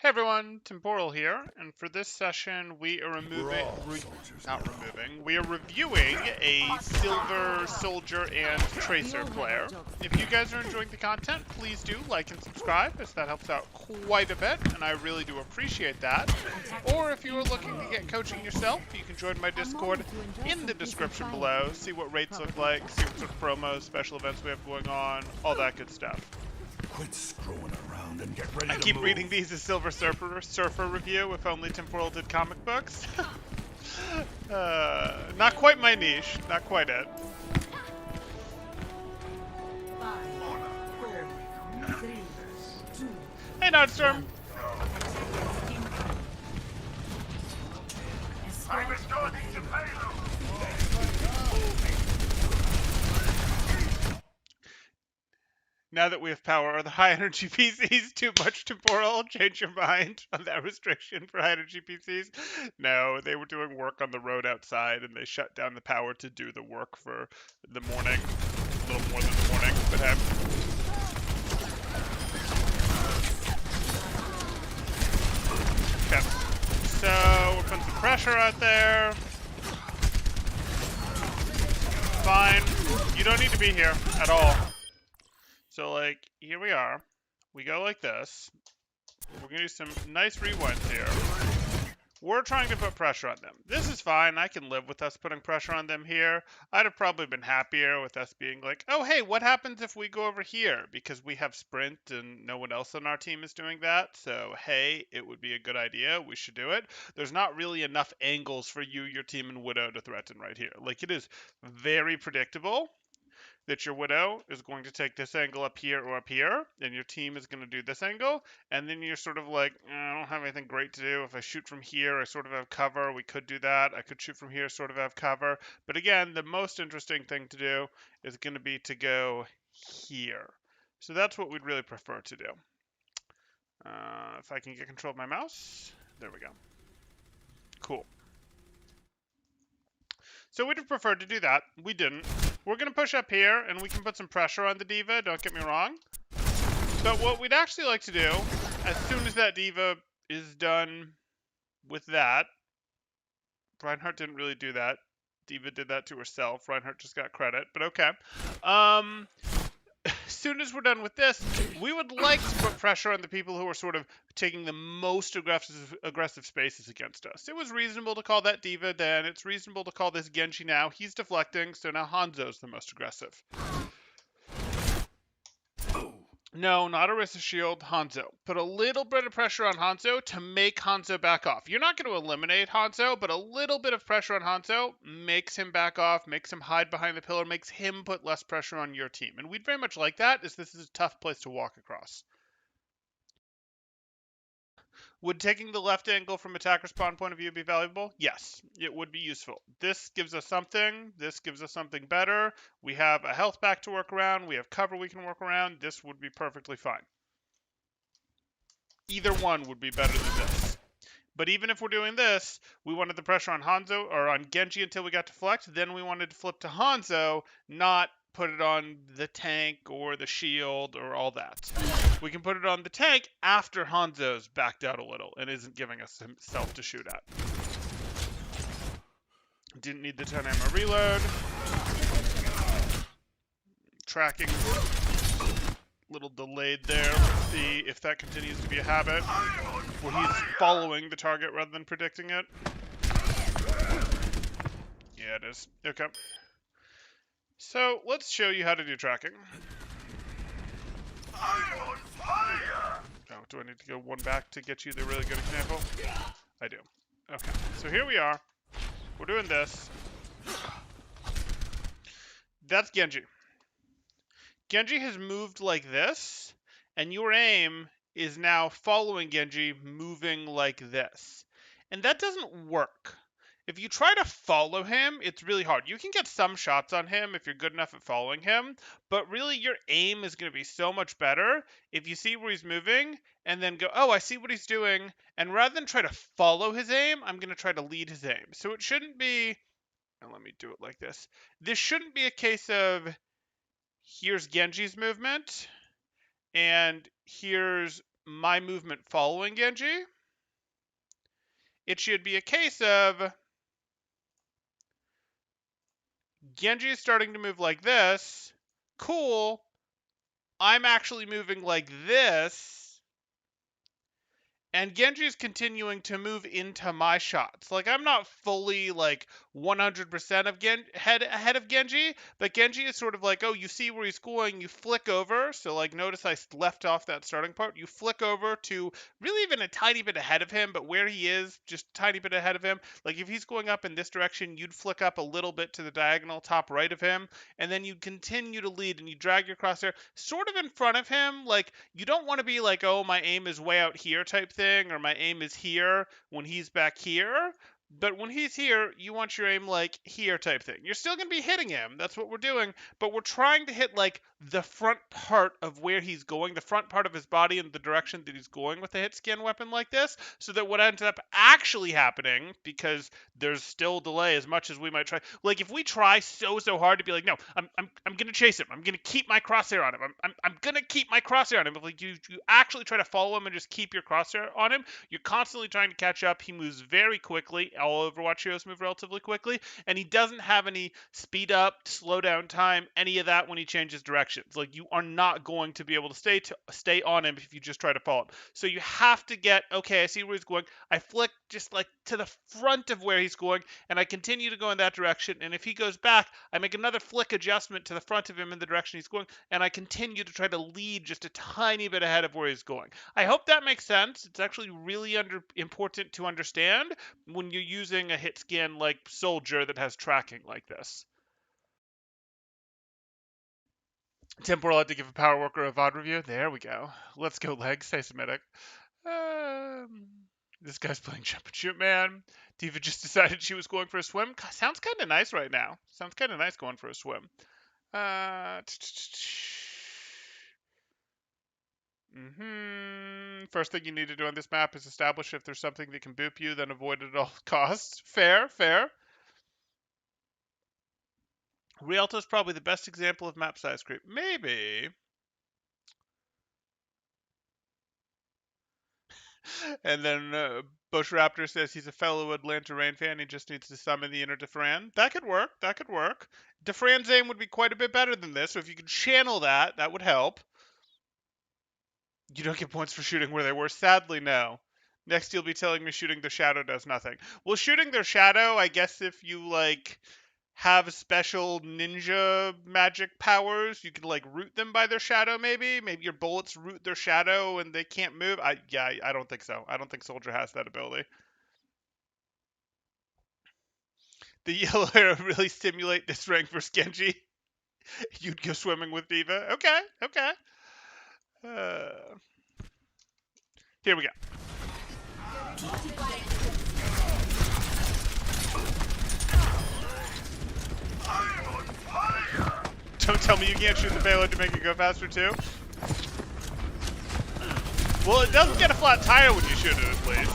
Hey everyone, Temporal here, and for this session we are we are reviewing a Silver Soldier and Tracer player. If you guys are enjoying the content, please do like and subscribe, as that helps out quite a bit, and I really do appreciate that. Or if you are looking to get coaching yourself, you can join my Discord in the description below, see what rates look like, see what sort of promos, special events we have going on, all that good stuff. Quit screwing around and get ready I to keep move. reading these as Silver Surfer review. If only Temporal did comic books. Not quite my niche. Not quite it. Hey, Nodstorm. I'm escorting to payload. Now that we have power, are the high energy PCs too much Temporal? Change your mind on that restriction for high energy PCs? No, they were doing work on the road outside and they shut down the power to do the work for the morning. A little more than the morning, but hey. Okay. So, we're putting some pressure out there. Fine. You don't need to be here at all. So, like, here we are. We go like this. We're going to do some nice rewinds here. We're trying to put pressure on them. This is fine. I can live with us putting pressure on them here. I'd have probably been happier with us being like, oh, hey, what happens if we go over here? Because we have sprint and no one else on our team is doing that. So, hey, it would be a good idea. We should do it. There's not really enough angles for you, your team, and Widow to threaten right here. Like, it is very predictable that your Widow is going to take this angle up here or up here, and your team is going to do this angle, and then you're sort of like, I don't have anything great to do. If I shoot from here, I sort of have cover. We could do that. I could shoot from here, sort of have cover. But again, the most interesting thing to do is going to be to go here. So that's what we'd really prefer to do. If I can get control of my mouse, there we go. Cool. So we'd have preferred to do that. We didn't. We're going to push up here, and we can put some pressure on the D.Va, don't get me wrong. But what we'd actually like to do, as soon as that D.Va is done with that, Reinhardt didn't really do that. D.Va did that to herself. Reinhardt just got credit, but okay. As soon as we're done with this, we would like to put pressure on the people who are sort of taking the most aggressive spaces against us. It was reasonable to call that D.Va then. It's reasonable to call this Genji now. He's deflecting, so now Hanzo's the most aggressive. No, not Orisa Shield, Hanzo. Put a little bit of pressure on Hanzo to make Hanzo back off. You're not going to eliminate Hanzo, but a little bit of pressure on Hanzo makes him back off, makes him hide behind the pillar, makes him put less pressure on your team. And we'd very much like that, as this is a tough place to walk across. Would taking the left angle from attacker spawn point of view be valuable? Yes, it would be useful. This gives us something. This gives us something better. We have a health back to work around. We have cover we can work around. This would be perfectly fine. Either one would be better than this. But even if we're doing this, we wanted the pressure on Hanzo or on Genji until we got to Deflect. Then we wanted to flip to Hanzo, not put it on the tank or the shield or all that. We can put it on the tank after Hanzo's backed out a little and isn't giving us himself to shoot at. Didn't need the 10 ammo reload. Tracking little delayed there. Let's see if that continues to be a habit where he's following the target rather than predicting it. Yeah, it is. Okay. So let's show you how to do tracking. I'm on fire! Oh, do I need to go one back to get you the really good example? I do. Okay. So here we are. We're doing this. That's Genji. Genji has moved like this, and your aim is now following Genji, moving like this. And that doesn't work. If you try to follow him, it's really hard. You can get some shots on him if you're good enough at following him, but really your aim is going to be so much better if you see where he's moving and then go, oh, I see what he's doing. And rather than try to follow his aim, I'm going to try to lead his aim. So it shouldn't be, and let me do it like this. This shouldn't be a case of, here's Genji's movement, and here's my movement following Genji. It should be a case of Genji is starting to move like this. Cool. I'm actually moving like this. And Genji is continuing to move into my shots. Like, I'm not fully, like, 100% of ahead of Genji, but Genji is sort of like, oh, you see where he's going, you flick over. So, like, notice I left off that starting part. You flick over to really even a tiny bit ahead of him, but where he is, just a tiny bit ahead of him. Like, if he's going up in this direction, you'd flick up a little bit to the diagonal top right of him, and then you'd continue to lead, and you drag your crosshair sort of in front of him. Like, you don't want to be like, oh, my aim is way out here type thing, or my aim is here when he's back here. But when he's here, you want your aim like here type thing. You're still going to be hitting him. That's what we're doing. But we're trying to hit like the front part of where he's going, the front part of his body in the direction that he's going with a hit scan weapon like this, so that what ends up actually happening, because there's still delay as much as we might try. Like if we try so hard to be like, no, I'm going to chase him. I'm going to keep my crosshair on him. I'm going to keep my crosshair on him. If like you actually try to follow him and just keep your crosshair on him, you're constantly trying to catch up. He moves very quickly. All Overwatch heroes move relatively quickly, and he doesn't have any speed up, slow down time, any of that when he changes directions. Like you are not going to be able to stay on him if you just try to follow him. So you have to get, okay, I see where he's going. I flick just like to the front of where he's going, and I continue to go in that direction. And if he goes back, I make another flick adjustment to the front of him in the direction he's going, and I continue to try to lead just a tiny bit ahead of where he's going. I hope that makes sense. It's actually really important to understand when you're using a hit scan like Soldier that has tracking like this. Temporal had to give a power worker a VOD review. There we go. Let's go, legs. Stay Semitic. This guy's playing Jump and Shoot Man. Diva just decided she was going for a swim. Sounds kind of nice right now. Sounds kind of nice going for a swim. First thing you need to do on this map is establish if there's something that can boop you, then avoid it at all costs. Fair. Rialto's probably the best example of map size creep. Maybe. And then Bush Raptor says he's a fellow Atlanta Reign fan. He just needs to summon the inner Defran. That could work. Defran's aim would be quite a bit better than this, so if you could channel that, that would help. You don't get points for shooting where they were. Sadly, no. Next, you'll be telling me shooting their shadow does nothing. Well, shooting their shadow, I guess if you, like, have special ninja magic powers, you can, like, root them by their shadow, maybe? Maybe your bullets root their shadow and they can't move? I don't think so. I don't think Soldier has that ability. The yellow arrow really stimulate this rank for Genji. You'd go swimming with Diva. Okay. Here we go. Don't tell me you can't shoot the payload to make it go faster too. Well, it doesn't get a flat tire when you shoot it, at least.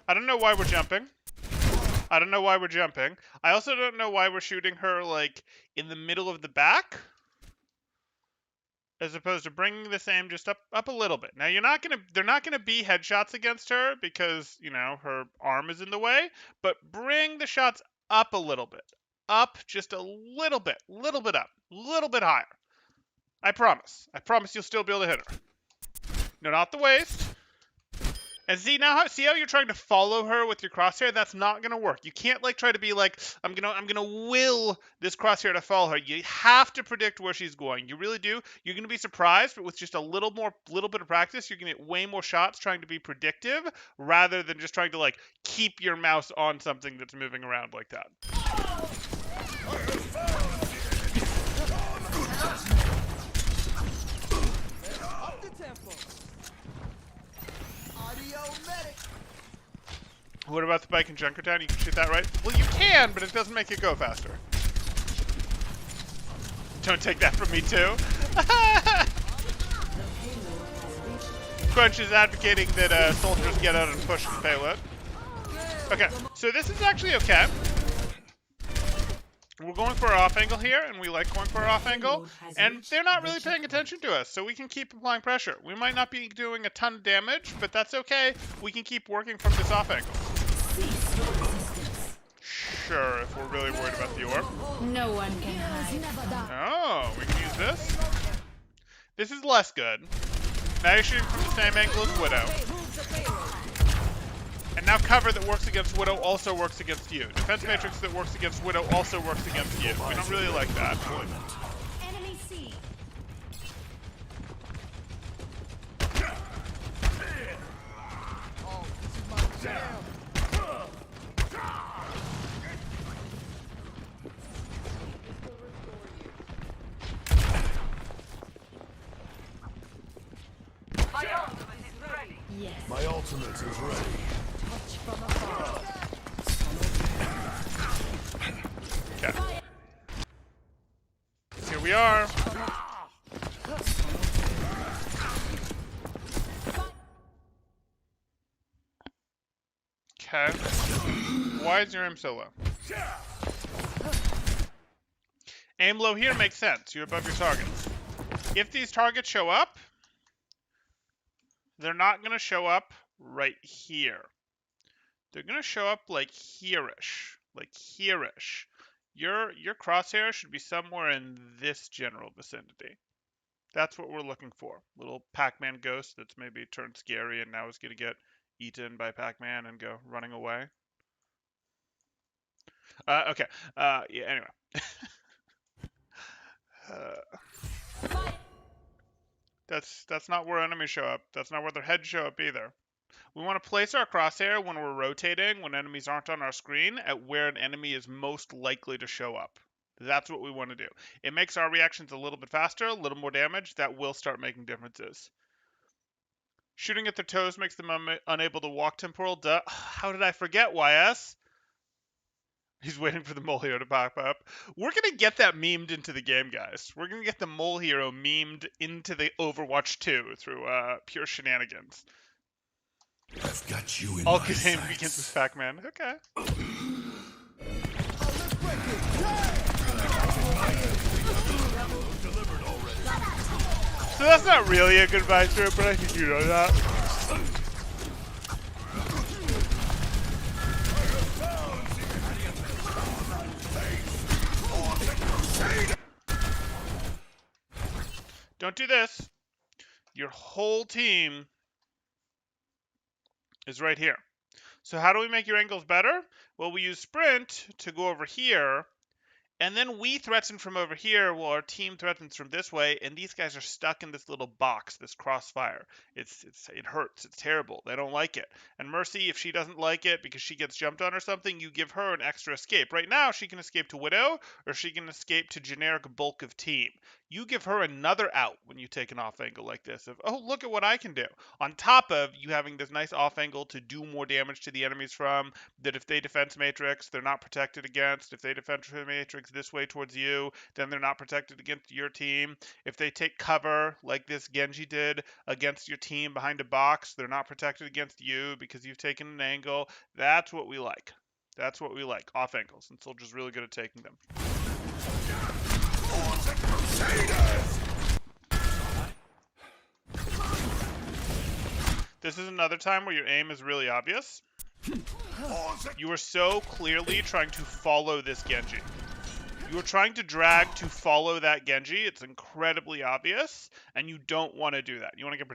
I don't know why we're jumping. I also don't know why we're shooting her, like, in the middle of the back, as opposed to bringing this aim just up a little bit. Now, they're not gonna be headshots against her because, you know, her arm is in the way, but bring the shots up a little bit. Up just a little bit up, a little bit higher. I promise you'll still be able to hit her. No, not the waist. And see how you're trying to follow her with your crosshair? That's not gonna work. You can't like try to be like, I'm gonna will this crosshair to follow her. You have to predict where she's going. You really do. You're gonna be surprised, but with just a little bit of practice, you're gonna get way more shots trying to be predictive rather than just trying to like keep your mouse on something that's moving around like that. What about the bike in Junkertown? You can shoot that, right? Well, you can, but it doesn't make it go faster. Don't take that from me, too. Crunch is advocating that soldiers get out and push the payload. Okay, so this is actually okay. We're going for our off angle here, and we like going for our off angle, and they're not really paying attention to us, so we can keep applying pressure. We might not be doing a ton of damage, but that's okay. We can keep working from this off angle. Sure, if we're really worried about the orb. No one can hide. Oh, we can use this. This is less good. Now you're shooting from the same angle as Widow. And now cover that works against Widow also works against you. Defense matrix that works against Widow also works against you. We don't really like that. Enemy C. Yes. My ultimate is ready. Touch from afar. Okay. Here we are. Okay. Why is your aim so low? Aim low here makes sense. You're above your targets. If these targets show up, they're not going to show up right here. They're going to show up like here-ish. Like here-ish. Your crosshair should be somewhere in this general vicinity. That's what we're looking for. Little Pac-Man ghost that's maybe turned scary and now is going to get eaten by Pac-Man and go running away. Okay. Yeah, anyway. That's not where enemies show up. That's not where their heads show up either. We want to place our crosshair when we're rotating, when enemies aren't on our screen, at where an enemy is most likely to show up. That's what we want to do. It makes our reactions a little bit faster, a little more damage. That will start making differences. Shooting at their toes makes them unable to walk temporal. Duh. How did I forget, YS? He's waiting for the mole hero to pop up. We're going to get that memed into the game, guys. We're going to get the mole hero memed into the Overwatch 2 through pure shenanigans. I've got you in All my game sights. begins with Pac-Man. Okay. So that's not really a good visor, but I think you know that. Don't do this. Your whole team is right here. So how do we make your angles better? Well, we use sprint to go over here, and then we threaten from over here while our team threatens from this way, and these guys are stuck in this little box, this crossfire. It hurts. It's terrible. They don't like it. And Mercy, if she doesn't like it because she gets jumped on or something, you give her an extra escape. Right now, she can escape to Widow, or she can escape to generic bulk of team. You give her another out when you take an off angle like this of, oh, look at what I can do. On top of you having this nice off angle to do more damage to the enemies from, that if they defense matrix, they're not protected against. If they defense matrix this way towards you, then they're not protected against your team. If they take cover, like this Genji did, against your team behind a box, they're not protected against you because you've taken an angle. That's what we like. That's what we like, off angles, and Soldier's really good at taking them. This is another time where your aim is really obvious. You are so clearly trying to follow this Genji. You are trying to drag to follow that Genji. It's incredibly obvious, and you don't want to do that. You want to get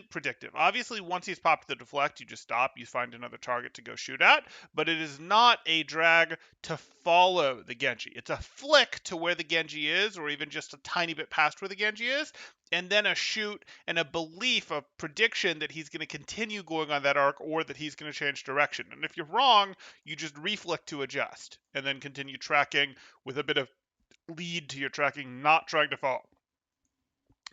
predictive. Obviously, once he's popped the deflect, you just stop. You find another target to go shoot at, but it is not a drag to follow the Genji. It's a flick to where the Genji is, or even just a tiny bit past where the Genji is, and then a shoot and a belief, a prediction that he's going to continue going on that arc or that he's going to change direction. And if you're wrong, you just reflick to adjust and then continue tracking with a bit of lead to your tracking, not trying to fall.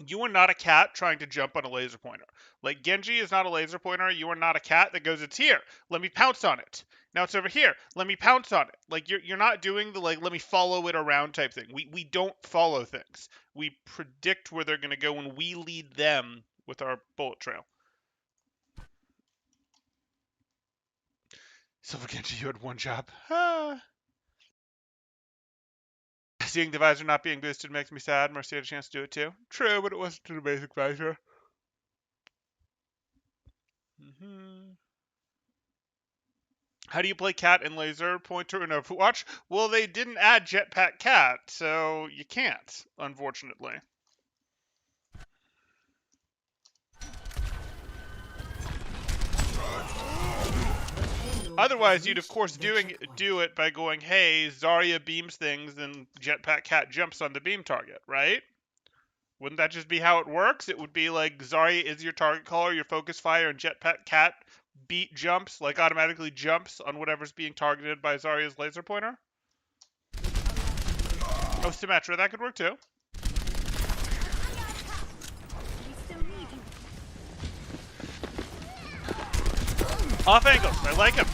You are not a cat trying to jump on a laser pointer. Like Genji is not a laser pointer. You are not a cat that goes, it's here. Let me pounce on it. Now it's over here. Let me pounce on it. Like you're not doing the like let me follow it around type thing. We don't follow things. We predict where they're going to go and we lead them with our bullet trail. So Genji, you had one job. Seeing the visor not being boosted makes me sad. Mercy had a chance to do it too. True, but it wasn't to the basic visor. How do you play Cat and Laser Pointer in Overwatch? Well, they didn't add Jetpack Cat, so you can't, unfortunately. Otherwise, you'd of course do it by going, hey, Zarya beams things and Jetpack Cat jumps on the beam target, right? Wouldn't that just be how it works? It would be like Zarya is your target caller, your focus fire, and Jetpack Cat jumps, like automatically jumps on whatever's being targeted by Zarya's laser pointer. Oh, Symmetra, that could work too. Off angles, I like him.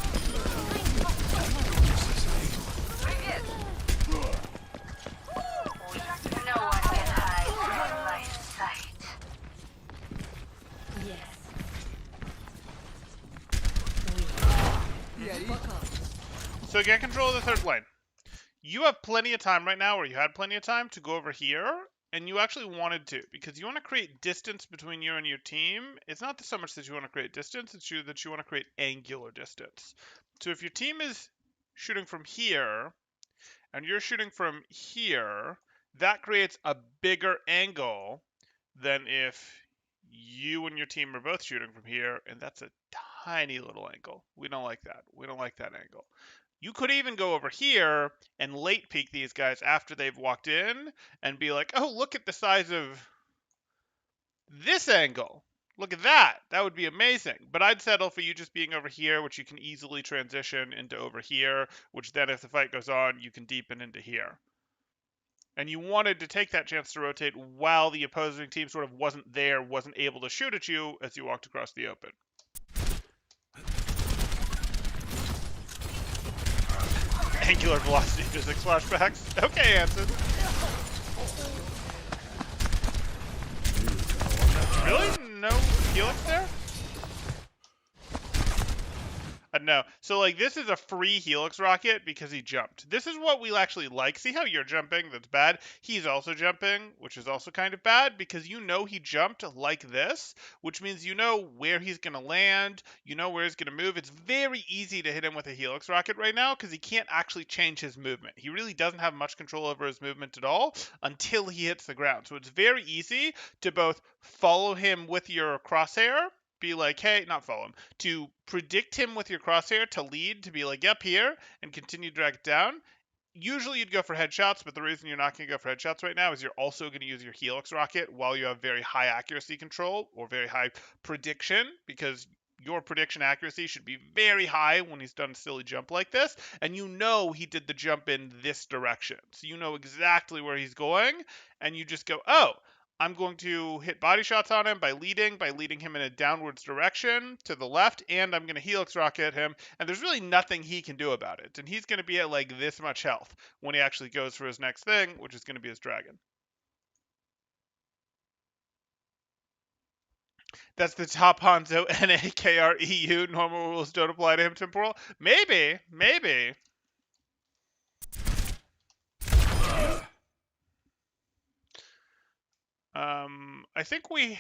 No one can hide from my sight. Yes. So get control of the third lane. You have plenty of time right now, or you had plenty of time to go over here, and you actually wanted to, because you want to create distance between you and your team. It's not so much that you want to create distance, it's that you want to create angular distance. So if your team is shooting from here, and you're shooting from here, that creates a bigger angle than if you and your team are both shooting from here, and that's a tiny little angle. We don't like that. We don't like that angle. You could even go over here and late peek these guys after they've walked in and be like, oh, look at the size of this angle. Look at that. That would be amazing. But I'd settle for you just being over here, which you can easily transition into over here, which then if the fight goes on, you can deepen into here. And you wanted to take that chance to rotate while the opposing team sort of wasn't there, wasn't able to shoot at you as you walked across the open. Angular velocity physics flashbacks. Okay, Anson. Really? No helix there? No. So, like, this is a free helix rocket because he jumped. This is what we actually like. See how you're jumping? That's bad. He's also jumping, which is also kind of bad because you know he jumped like this, which means you know where he's going to land. You know where he's going to move. It's very easy to hit him with a helix rocket right now because he can't actually change his movement. He really doesn't have much control over his movement at all until he hits the ground. So it's very easy to both follow him with your crosshair, be like, hey, not follow him, to predict him with your crosshair, to lead, to be like, yep, here, and continue to drag it down. Usually you'd go for headshots, but the reason you're not going to go for headshots right now is you're also going to use your helix rocket while you have very high accuracy control or very high prediction, because your prediction accuracy should be very high when he's done a silly jump like this, and you know he did the jump in this direction. So you know exactly where he's going, and you just go, oh, I'm going to hit body shots on him by leading him in a downwards direction to the left, and I'm going to helix rocket him, and there's really nothing he can do about it. And he's going to be at like this much health when he actually goes for his next thing, which is going to be his dragon. That's the top Hanzo NAKREU. Normal rules don't apply to him temporal. Maybe. I think we've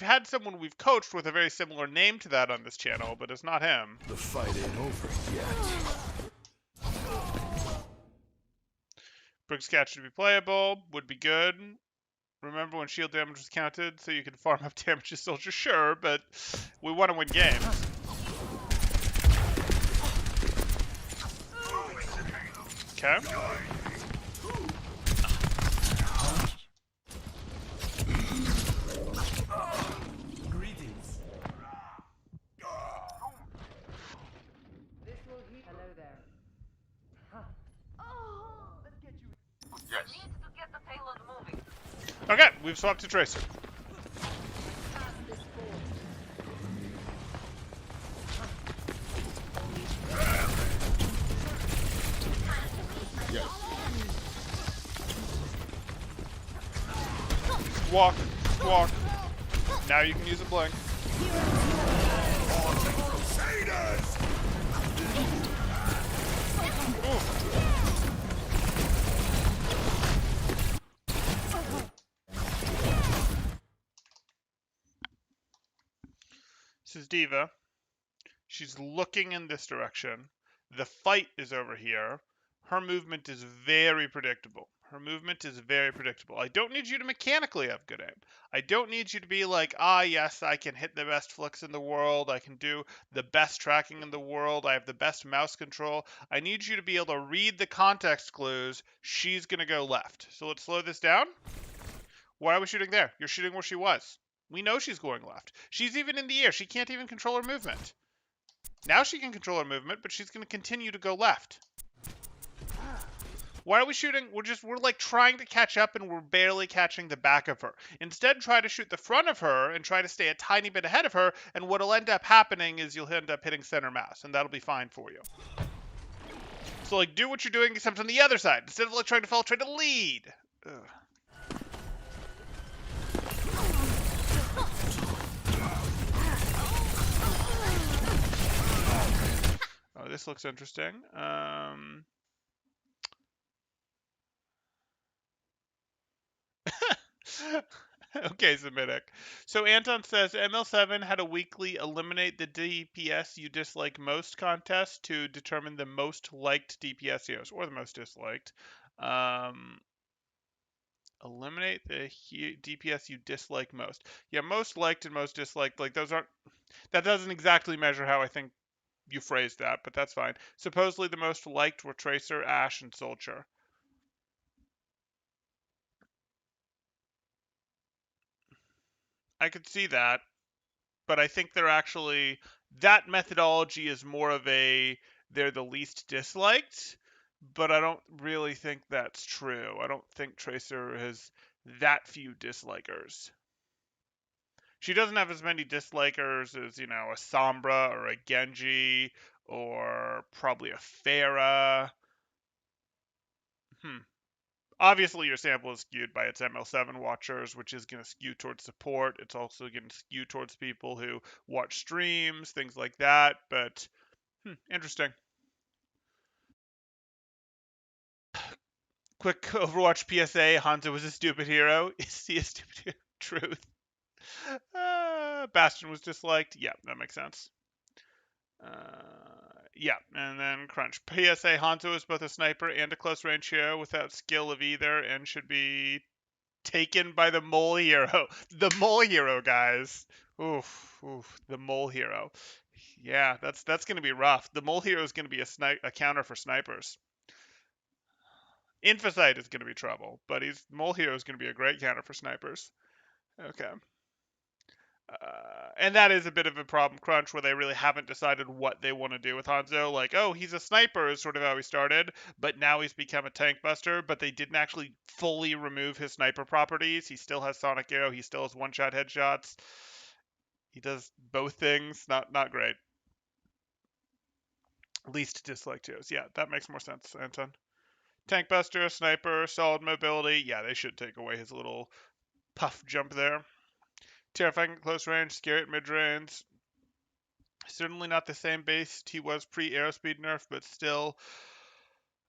had someone we've coached with a very similar name to that on this channel, but it's not him. The fight ain't over yet. Briggs Catch to be playable would be good. Remember when shield damage was counted, so you could farm up damage to soldiers? Sure, but we want to win games. Okay. Okay, we've swapped to Tracer. Walk. Now you can use a blink. This is D.Va. She's looking in this direction. The fight is over here. Her movement is very predictable. Her movement is very predictable. I don't need you to mechanically have good aim. I don't need you to be like, yes, I can hit the best flicks in the world. I can do the best tracking in the world. I have the best mouse control. I need you to be able to read the context clues. She's going to go left. So let's slow this down. Why are we shooting there? You're shooting where she was. We know she's going left. She's even in the air. She can't even control her movement. Now she can control her movement, but she's going to continue to go left. Why are we shooting? We're like trying to catch up and we're barely catching the back of her. Instead, try to shoot the front of her and try to stay a tiny bit ahead of her. And what'll end up happening is you'll end up hitting center mouse and that'll be fine for you. So like do what you're doing except on the other side. Instead of like trying to follow, try to lead. Ugh. Oh, this looks interesting. Okay, Semitic. So Anton says ML7 had a weekly eliminate the DPS you dislike most contest to determine the most liked DPS heroes or the most disliked. Eliminate the DPS you dislike most. Yeah, most liked and most disliked. Like those aren't. That doesn't exactly measure how I think you phrased that, but that's fine. Supposedly the most liked were Tracer, Ashe, and Soldier. I could see that, but I think they're actually, that methodology is more of a, they're the least disliked, but I don't really think that's true. I don't think Tracer has that few dislikers. She doesn't have as many dislikers as, you know, a Sombra or a Genji or probably a Pharah. Obviously, your sample is skewed by its ML7 watchers, which is going to skew towards support. It's also going to skew towards people who watch streams, things like that. But, interesting. Quick Overwatch PSA, Hanzo was a stupid hero. Is he a stupid hero? Truth. Bastion was disliked. Yeah, that makes sense. Yeah, and then Crunch. PSA, Hanzo is both a sniper and a close range hero without skill of either and should be taken by the mole hero. The mole hero, guys. Oof, the mole hero. Yeah, that's going to be rough. The mole hero is going to be a counter for snipers. Infocyte is going to be trouble, but mole hero is going to be a great counter for snipers. Okay. And that is a bit of a problem, Crunch, where they really haven't decided what they want to do with Hanzo. Like, oh, he's a sniper is sort of how he started, but now he's become a tank buster, but they didn't actually fully remove his sniper properties. He still has Sonic Arrow. He still has one-shot headshots. He does both things. Not great. Least disliked heroes. Yeah, that makes more sense, Anton. Tank buster, sniper, solid mobility. Yeah, they should take away his little puff jump there. Terrifying at close range, scary at mid-range. Certainly not the same base he was pre-Aerospeed nerf, but still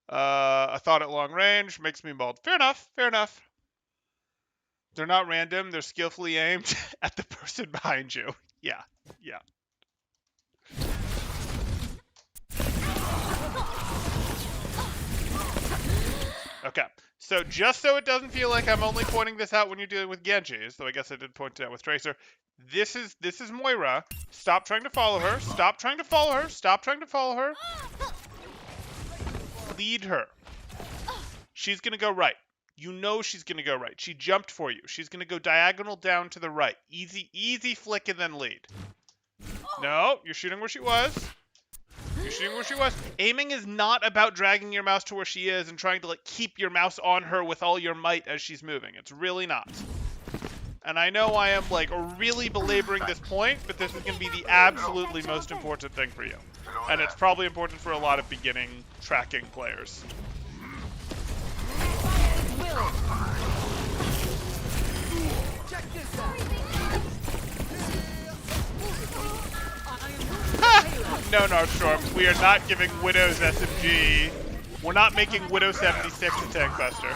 a thought at long range. Makes me bald. Fair enough. They're not random. They're skillfully aimed at the person behind you. Yeah. Okay. So just so it doesn't feel like I'm only pointing this out when you're dealing with Genji, though I guess I did point it out with Tracer. This is Moira. Stop trying to follow her. Stop trying to follow her. Lead her. She's going to go right. You know she's going to go right. She jumped for you. She's going to go diagonal down to the right. Easy flick and then lead. No, you're shooting where she was. Aiming is not about dragging your mouse to where she is and trying to like keep your mouse on her with all your might as she's moving. It's really not. And I know I am like really belaboring this point, but this is going to be the absolutely most important thing for you. And it's probably important for a lot of beginning tracking players. No, Northstorm, we are not giving Widow's SMG. We're not making Widow 76 a tank buster.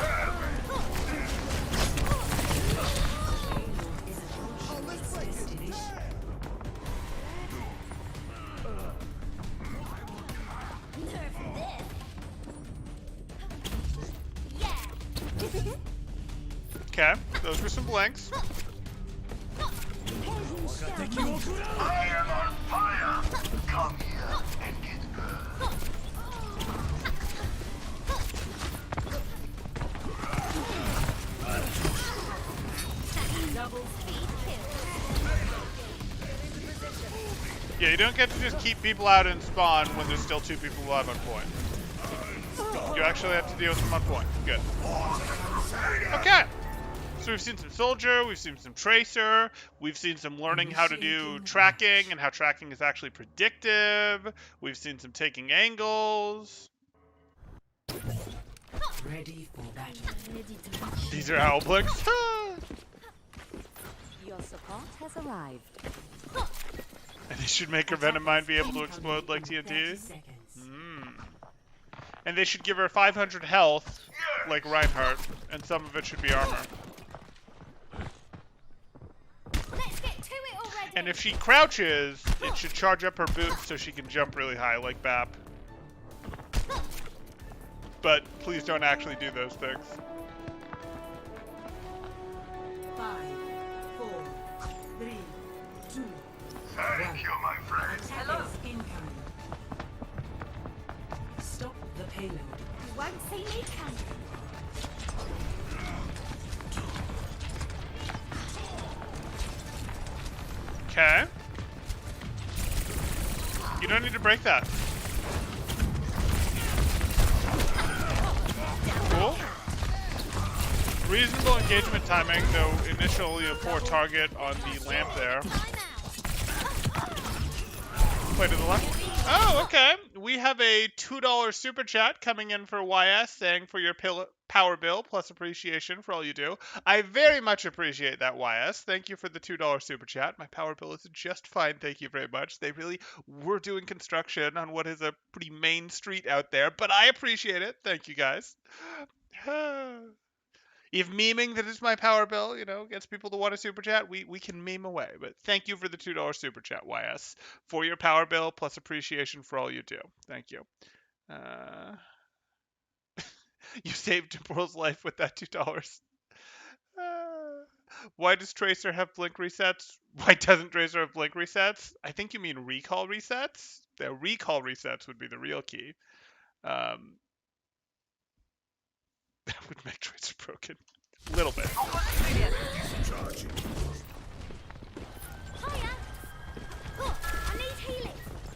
Okay, those were some blinks. I am on fire. Come here and get burned. Double speed kill. Yeah, you don't get to just keep people out in spawn when there's still 2 people alive on point. You actually have to deal with them on point. Good. Okay. So we've seen some soldier, we've seen some tracer, we've seen some learning how to do tracking and how tracking is actually predictive. We've seen some taking angles. Ready for battle. These are owl blinks. Your support has arrived. And they should make her Venom Mine be able to explode like TNT. And they should give her 500 health, like Reinhardt, and some of it should be armor. Let's get to it already. And if she crouches, it should charge up her boots so she can jump really high, like Bap. But please don't actually do those things. 5, 4, 3, 2, Thank you, my friend. attackers incoming. Stop the payload. You won't see me coming. Okay. You don't need to break that. Cool. Reasonable engagement timing, though initially a poor target on the lamp there. Play to the left. Oh, okay. We have a $2 super chat coming in for YS saying for your power bill plus appreciation for all you do. I very much appreciate that, YS. Thank you for the $2 super chat. My power bill is just fine. Thank you very much. They really were doing construction on what is a pretty main street out there, but I appreciate it. Thank you guys. If memeing that is my power bill, you know, gets people to want to super chat, we can meme away. But thank you for the $2 super chat, YS, for your power bill plus appreciation for all you do. Thank you. You saved Temporal's life with that $2. Why does Tracer have blink resets? Why doesn't Tracer have blink resets? I think you mean recall resets. The recall resets would be the real key. That would make Tracer broken. A little bit. Hiya. Oh, I need healing.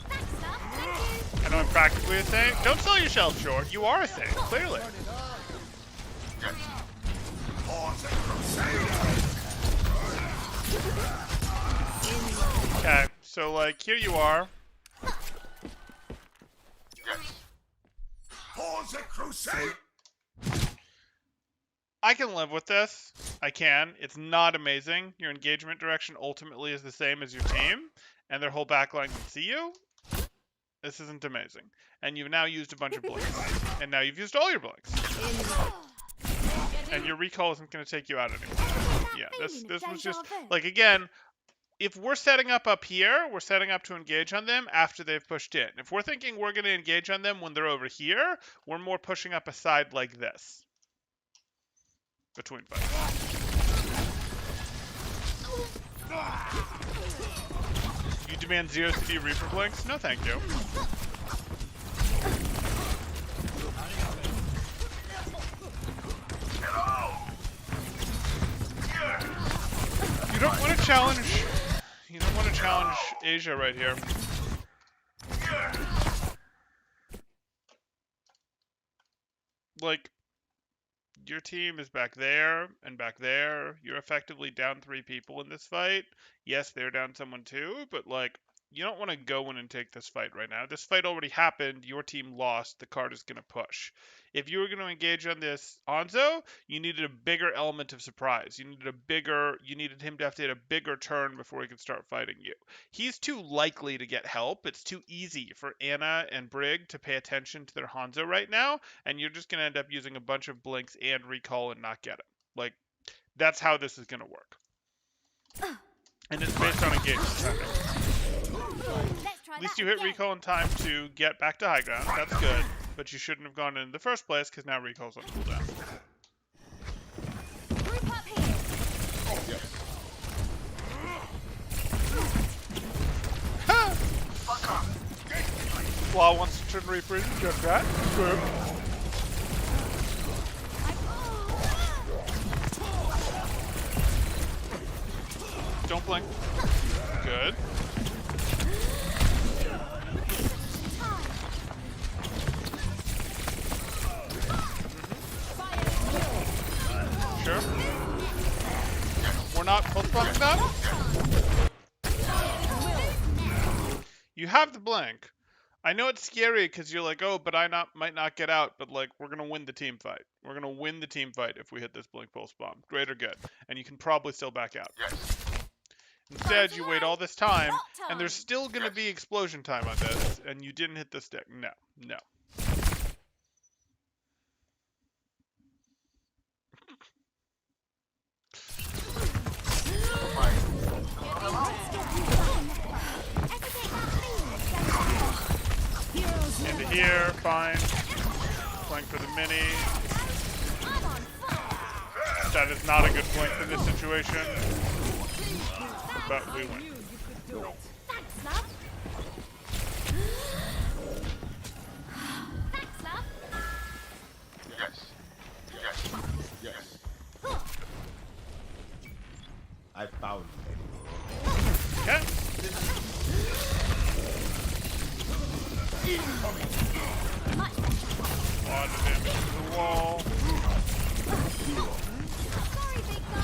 Thanks, love. Thank you. I know I'm practically a saint. Don't sell yourself short. You are a saint, clearly. Okay, so like here you are. Pause the crusade. I can live with this. I can. It's not amazing. Your engagement direction ultimately is the same as your team, and their whole backline can see you. This isn't amazing. And you've now used a bunch of blinks. And now you've used all your blinks. And your recall isn't going to take you out anymore. Yeah, this was just, like, again, if we're setting up here, we're setting up to engage on them after they've pushed in. If we're thinking we're going to engage on them when they're over here, we're more pushing up a side like this. Between fights. You demand 0 CD Reaper blinks? No, thank you. You don't want to challenge. You don't want to challenge Asia right here. Like, your team is back there and back there. You're effectively down 3 people in this fight. Yes, they're down someone too, but like, you don't want to go in and take this fight right now. This fight already happened. Your team lost. The card is going to push. If you were going to engage on this Hanzo, you needed a bigger element of surprise. You needed him to have to hit a bigger turn before he could start fighting you. He's too likely to get help. It's too easy for Anna and Brig to pay attention to their Hanzo right now, and you're just going to end up using a bunch of blinks and recall and not get it. Like, that's how this is going to work. And it's based on engagement tracking. At least you hit recall in time to get back to high ground. That's good. But you shouldn't have gone in the first place because now recall's on cooldown. Flaw wants to turn Reaper into Junkrat. Good. Don't blink. Good. Sure. We're not pulse bumping that? You have the blink. I know it's scary because you're like, oh, but might not get out, but like we're gonna win the team fight. We're gonna win the team fight if we hit this blink pulse bomb. Great or good. And you can probably still back out. Instead, you wait all this time, and there's still gonna be explosion time on this, and you didn't hit the stick. No, no. Into here, fine. Flank for the mini. That is not a good flank in this situation, but we win. Thanks, love. Thanks, love. Yes. I found it. Okay. Much A lot of damage to the wall. Sorry, big guy.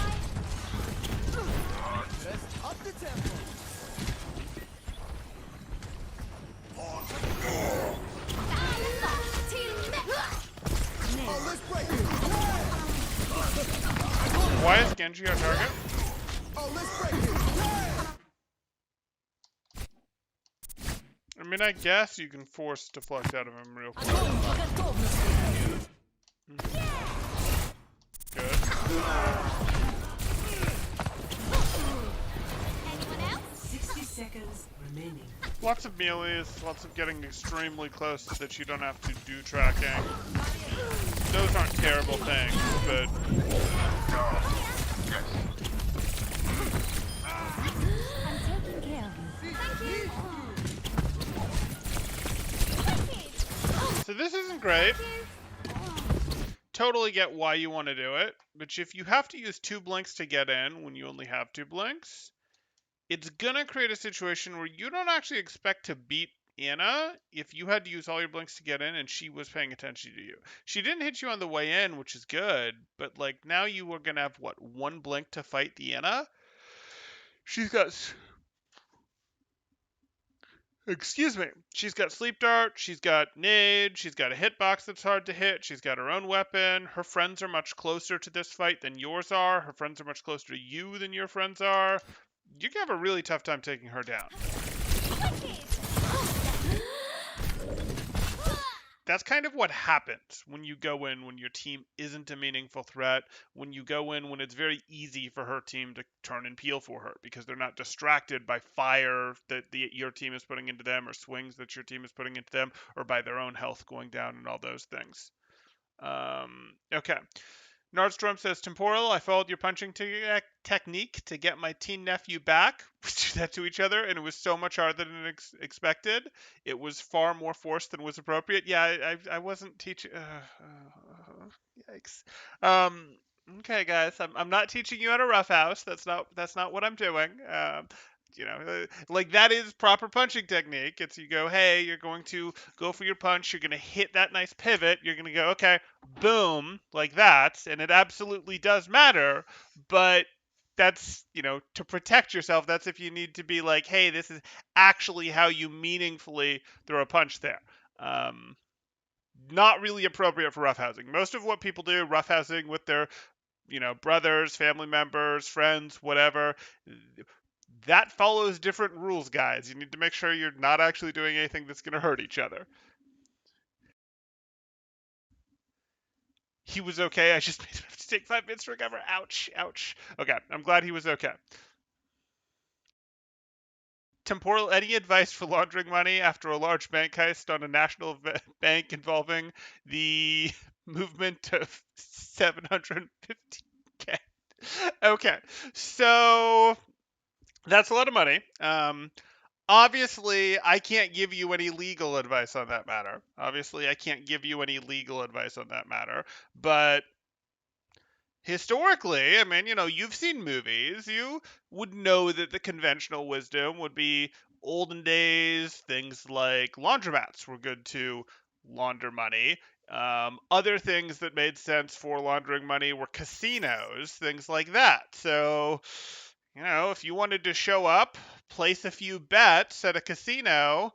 Why is Genji our target? I mean, I guess you can force deflect out of him real quick. Good. Anyone else? 60 seconds remaining. Lots of melees, lots of getting extremely close so that you don't have to do tracking. Those aren't terrible things, but I'm taking care of you. Thank you. so this isn't great. Totally get why you want to do it, but if you have to use 2 blinks to get in when you only have 2 blinks, it's gonna create a situation where you don't actually expect to beat Anna if you had to use all your blinks to get in and she was paying attention to you. She didn't hit you on the way in, which is good, but like now you are gonna have what, 1 blink to fight the Anna? She's got She's got Sleep Dart, she's got Nade, she's got a hitbox that's hard to hit, she's got her own weapon, her friends are much closer to this fight than yours are, her friends are much closer to you than your friends are. You can have a really tough time taking her down. That's kind of what happens when you go in when your team isn't a meaningful threat, when you go in when it's very easy for her team to turn and peel for her because they're not distracted by fire that your team is putting into them or swings that your team is putting into them or by their own health going down and all those things. Okay. Nardstrom says, Temporal, I followed your punching technique to get my teen nephew back. We do that to each other, and it was so much harder than expected. It was far more force than was appropriate. Yeah, I wasn't teaching. Yikes. Okay, guys, I'm not teaching you how to roughhouse. That's not what I'm doing. Like that is proper punching technique. It's you go, hey, you're going to go for your punch. You're going to hit that nice pivot. You're going to go, okay, boom, like that. And it absolutely does matter. But that's, to protect yourself. That's if you need to be like, hey, this is actually how you meaningfully throw a punch there. Not really appropriate for roughhousing. Most of what people do, roughhousing with their, brothers, family members, friends, whatever, that follows different rules, guys. You need to make sure you're not actually doing anything that's going to hurt each other. He was okay. I just made him have to take 5 minutes to recover. Ouch. Ouch. Okay, I'm glad he was okay. Temporal, any advice for laundering money after a large bank heist on a national bank involving the movement of 750K? Okay, so that's a lot of money. Obviously, I can't give you any legal advice on that matter. But historically, I mean, you've seen movies. You would know that the conventional wisdom would be olden days, things like laundromats were good to launder money. Other things that made sense for laundering money were casinos, things like that. So, if you wanted to show up, place a few bets at a casino,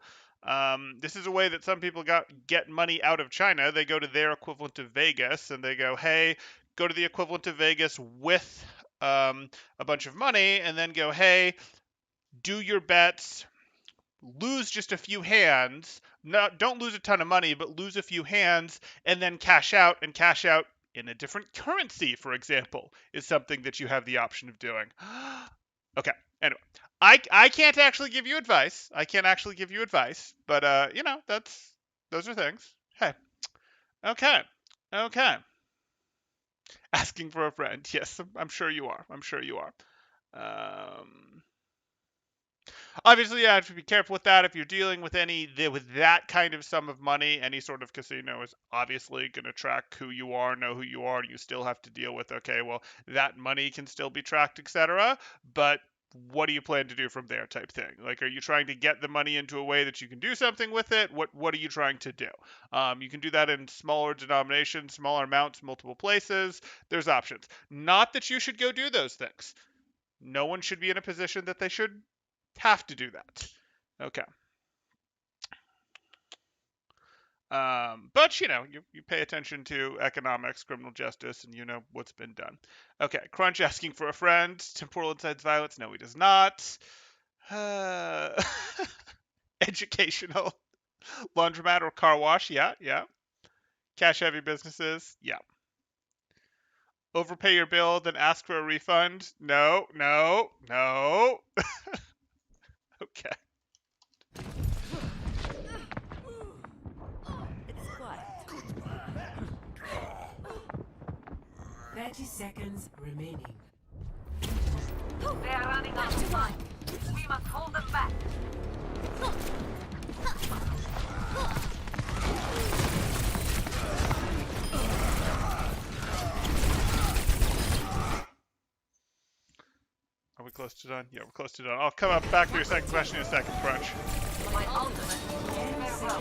this is a way that some people get money out of China. They go to their equivalent of Vegas and they go, hey, go to the equivalent of Vegas with a bunch of money, and then go, hey, do your bets, lose just a few hands, don't lose a ton of money, but lose a few hands, and then cash out, and cash out in a different currency, for example, is something that you have the option of doing. Okay, anyway, I can't actually give you advice. But those are things. Hey, okay, okay. Asking for a friend. Yes, I'm sure you are. Obviously, you have to be careful with that. If you're dealing with with that kind of sum of money, any sort of casino is obviously going to track who you are, know who you are, and you still have to deal with, okay, well, that money can still be tracked, etc. But what do you plan to do from there, type thing? Like, are you trying to get the money into a way that you can do something with it? What are you trying to do? You can do that in smaller denominations, smaller amounts, multiple places. There's options. Not that you should go do those things. No one should be in a position that they should have to do that. Okay. But you pay attention to economics, criminal justice, and you know what's been done. Okay, Crunch asking for a friend. Temporal incites violence. No, he does not. Educational. Laundromat or car wash. Yeah. Cash heavy businesses. Yeah. Overpay your bill, then ask for a refund. No. Okay. It's quiet. 30 seconds remaining. They are running out of time. We must hold them back. Are we close to done? Yeah, we're close to done. I'll come up back to your second question in a second, Crunch. My ultimate is very well.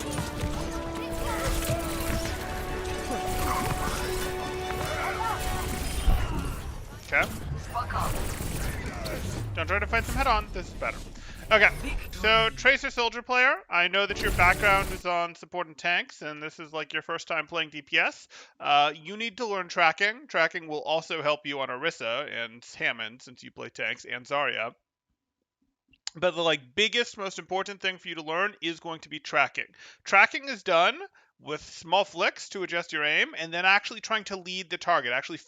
Okay. Fuck off. Don't try to fight them head on. This is better. Okay, so Tracer Soldier player, I know that your background is on support and tanks, and this is like your first time playing DPS. You need to learn tracking. Tracking will also help you on Orisa and Hammond, since you play tanks, and Zarya. But the biggest, most important thing for you to learn is going to be tracking. Tracking is done with small flicks to adjust your aim, and then actually trying to lead the target, actually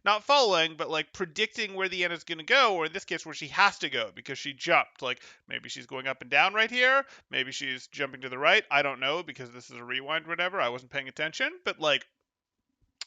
not following, but predicting where the end is going to go, or in this case where she has to go because she jumped. Maybe she's going up and down right here, maybe she's jumping to the right, I don't know, because this is a rewind or whatever, I wasn't paying attention, but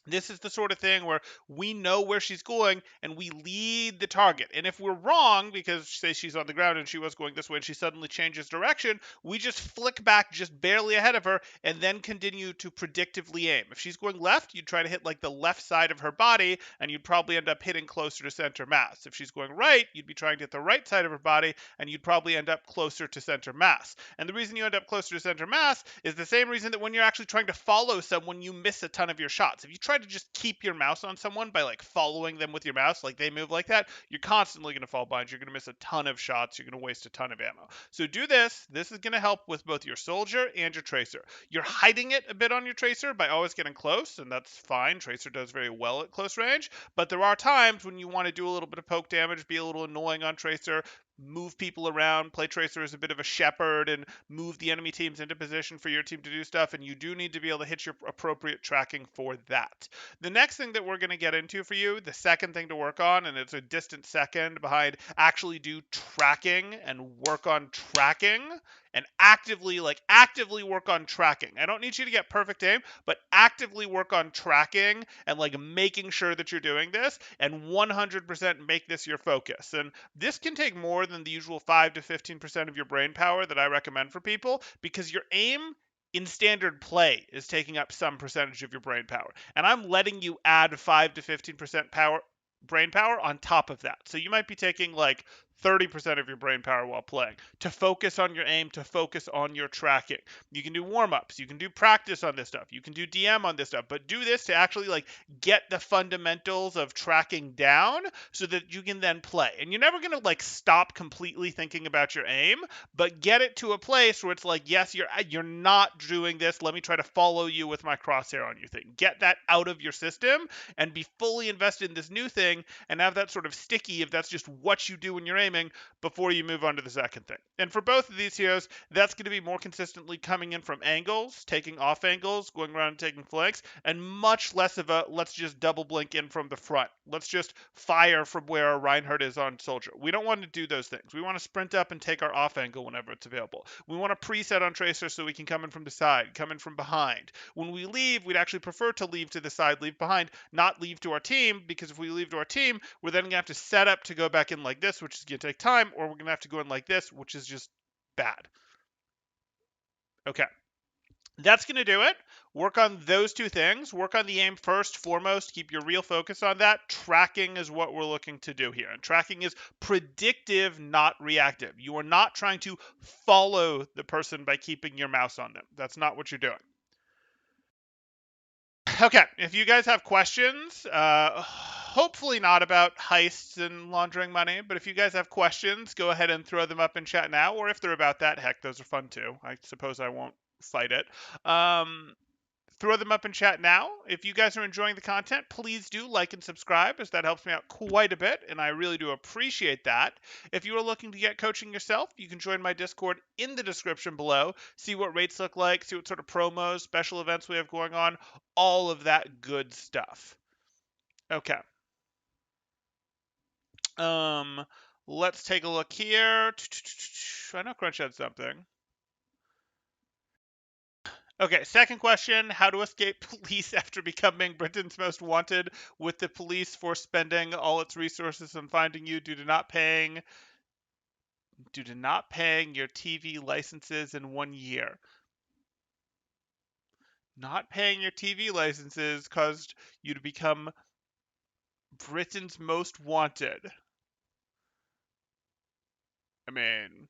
this is the sort of thing where we know where she's going and we lead the target. And if we're wrong, because say she's on the ground and she was going this way and she suddenly changes direction, we just flick back just barely ahead of her and then continue to predictively aim. If she's going left, you'd try to hit the left side of her body and you'd probably end up hitting closer to center mass. If she's going right, you'd be trying to hit the right side of her body and you'd probably end up closer to center mass. And the reason you end up closer to center mass is the same reason that when you're actually trying to follow someone, you miss a ton of your shots. If you try to just keep your mouse on someone by following them with your mouse, they move like that, you're constantly going to fall behind. You're going to miss a ton of shots. You're going to waste a ton of ammo. So do this. This is going to help with both your soldier and your tracer. You're hiding it a bit on your tracer by always getting close, and that's fine. Tracer does very well at close range, but there are times when you want to do a little bit of poke damage, be a little annoying on tracer, move people around, play Tracer as a bit of a shepherd, and move the enemy teams into position for your team to do stuff, and you do need to be able to hit your appropriate tracking for that. The next thing that we're going to get into for you, the second thing to work on, and it's a distant second behind actually do tracking and work on tracking, and actively work on tracking. I don't need you to get perfect aim, but actively work on tracking and like making sure that you're doing this, and 100% make this your focus. And this can take more than the usual 5 to 15% of your brain power that I recommend for people, because your aim in standard play is taking up some percentage of your brain power. And I'm letting you add 5 to 15% brain power on top of that. So you might be taking like 30% of your brain power while playing to focus on your aim, to focus on your tracking. You can do warm-ups, you can do practice on this stuff, you can do DM on this stuff, but do this to actually like get the fundamentals of tracking down so that you can then play. And you're never going to like stop completely thinking about your aim, but get it to a place where it's like, yes, you're not doing this, let me try to follow you with my crosshair on your thing. Get that out of your system and be fully invested in this new thing, and have that sort of sticky if that's just what you do when you're aiming before you move on to the second thing. And for both of these heroes, that's going to be more consistently coming in from angles, taking off angles, going around and taking flanks, and much less of a let's just double blink in from the front. Let's just fire from where Reinhardt is on Soldier. We don't want to do those things. We want to sprint up and take our off angle whenever it's available. We want to preset on Tracer so we can come in from the side, come in from behind. When we leave, we'd actually prefer to leave to the side, leave behind, not leave to our team, because if we leave to our team, we're then going to have to set up to go back in like this, which is going to take time, or we're going to have to go in like this, which is just bad. Okay. That's going to do it. Work on those two things. Work on the aim first, foremost. Keep your real focus on that. Tracking is what we're looking to do here. And tracking is predictive, not reactive. You are not trying to follow the person by keeping your mouse on them. That's not what you're doing. Okay, if you guys have questions, hopefully not about heists and laundering money, but if you guys have questions, go ahead and throw them up in chat now, or if they're about that, heck, those are fun too. I suppose I won't fight it. Throw them up in chat now. If you guys are enjoying the content, please do like and subscribe, as that helps me out quite a bit, and I really do appreciate that. If you are looking to get coaching yourself, you can join my Discord in the description below, see what rates look like, see what sort of promos, special events we have going on, all of that good stuff. Okay. Let's take a look here. I know Crunch had something. Okay, second question, how to escape police after becoming Britain's most wanted, with the police for spending all its resources on finding you due to not paying your TV licenses in 1 year. Not paying your TV licenses caused you to become Britain's most wanted. I mean,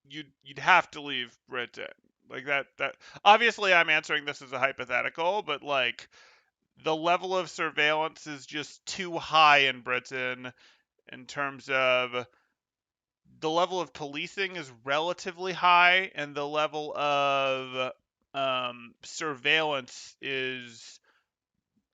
you'd have to leave Britain. Like that obviously I'm answering this as a hypothetical, but like the level of surveillance is just too high in Britain in terms of the level of policing is relatively high, and the level of surveillance is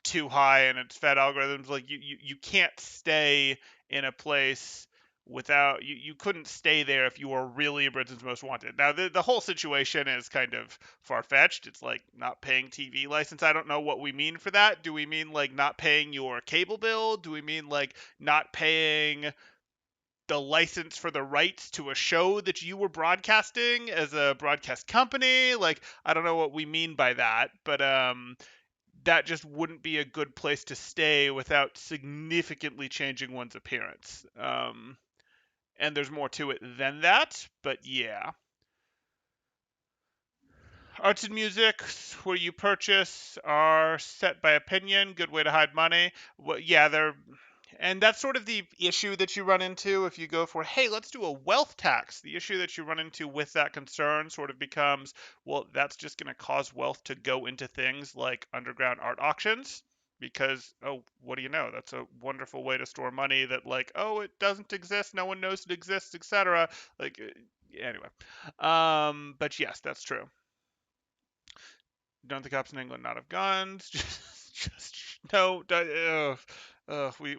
too high, and it's fed algorithms. Like you can't stay in a place without you couldn't stay there if you were really Britain's most wanted. Now the whole situation is kind of far-fetched. It's like not paying TV license. I don't know what we mean for that. Do we mean like not paying your cable bill? Do we mean like not paying the license for the rights to a show that you were broadcasting as a broadcast company? Like, I don't know what we mean by that, but that just wouldn't be a good place to stay without significantly changing one's appearance. And there's more to it than that, but yeah. Arts and music, where you purchase, are set by opinion. Good way to hide money. Well, yeah, they're... And that's sort of the issue that you run into if you go for, hey, let's do a wealth tax. The issue that you run into with that concern sort of becomes, well, that's just going to cause wealth to go into things like underground art auctions. Because, oh, what do you know? That's a wonderful way to store money that, like, oh, it doesn't exist, no one knows it exists, etc. Like, anyway. But yes, that's true. Don't the cops in England not have guns? just no. We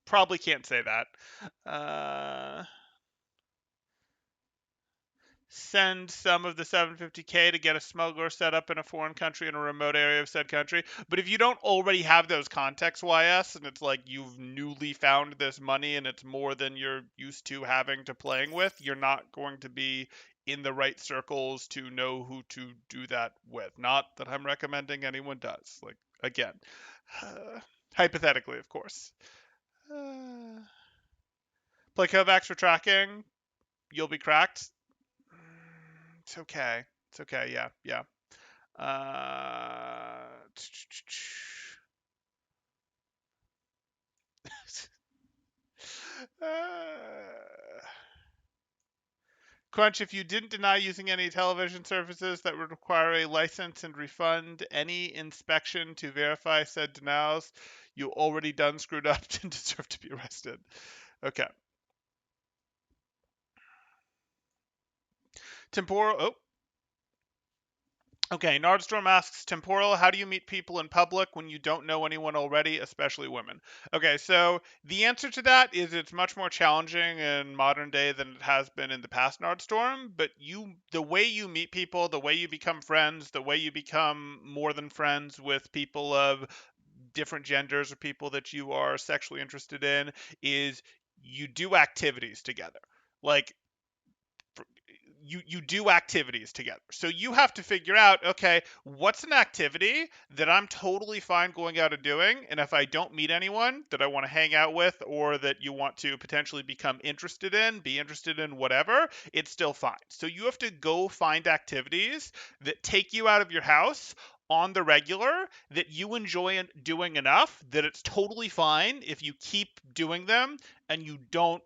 probably can't say that. send some of the 750k to get a smuggler set up in a foreign country in a remote area of said country. But if you don't already have those contacts, YS, and it's like you've newly found this money and it's more than you're used to having to playing with, you're not going to be in the right circles to know who to do that with. Not that I'm recommending anyone does. Like, again, hypothetically, of course. Play Kovacs for tracking. You'll be cracked. It's okay. It's okay. Yeah. Yeah. Crunch, if you didn't deny using any television services that would require a license and refund any inspection to verify said denials, you already done screwed up and deserve to be arrested. Okay. Temporal. Oh. Okay, Nardstorm asks, Temporal, how do you meet people in public when you don't know anyone already, especially women? Okay, so the answer to that is it's much more challenging in modern day than it has been in the past Nardstorm, but the way you meet people, the way you become friends, the way you become more than friends with people of different genders or people that you are sexually interested in is you do activities together. Like, you do activities together. So you have to figure out, okay, what's an activity that I'm totally fine going out and doing, and if I don't meet anyone that I want to hang out with or that you want to potentially become interested in, be interested in, whatever, it's still fine. So you have to go find activities that take you out of your house on the regular, that you enjoy doing enough that it's totally fine if you keep doing them and you don't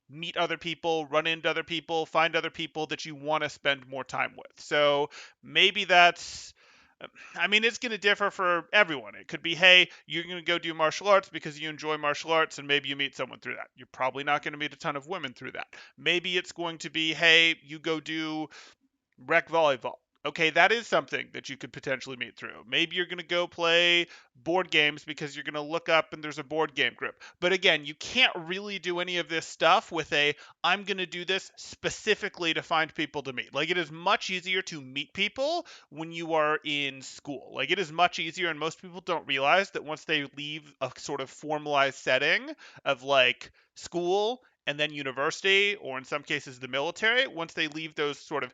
meet other people, run into other people, find other people that you want to spend more time with. So maybe that's, I mean, it's going to differ for everyone. It could be, hey, you're going to go do martial arts because you enjoy martial arts and maybe you meet someone through that. You're probably not going to meet a ton of women through that. Maybe it's going to be, hey, you go do rec volleyball. Okay, that is something that you could potentially meet through. Maybe you're going to go play board games because you're going to look up and there's a board game group. But again, you can't really do any of this stuff with I'm going to do this specifically to find people to meet. Like, it is much easier to meet people when you are in school. Like, it is much easier, and most people don't realize that once they leave a sort of formalized setting of like school and then university, or in some cases the military, once they leave those sort of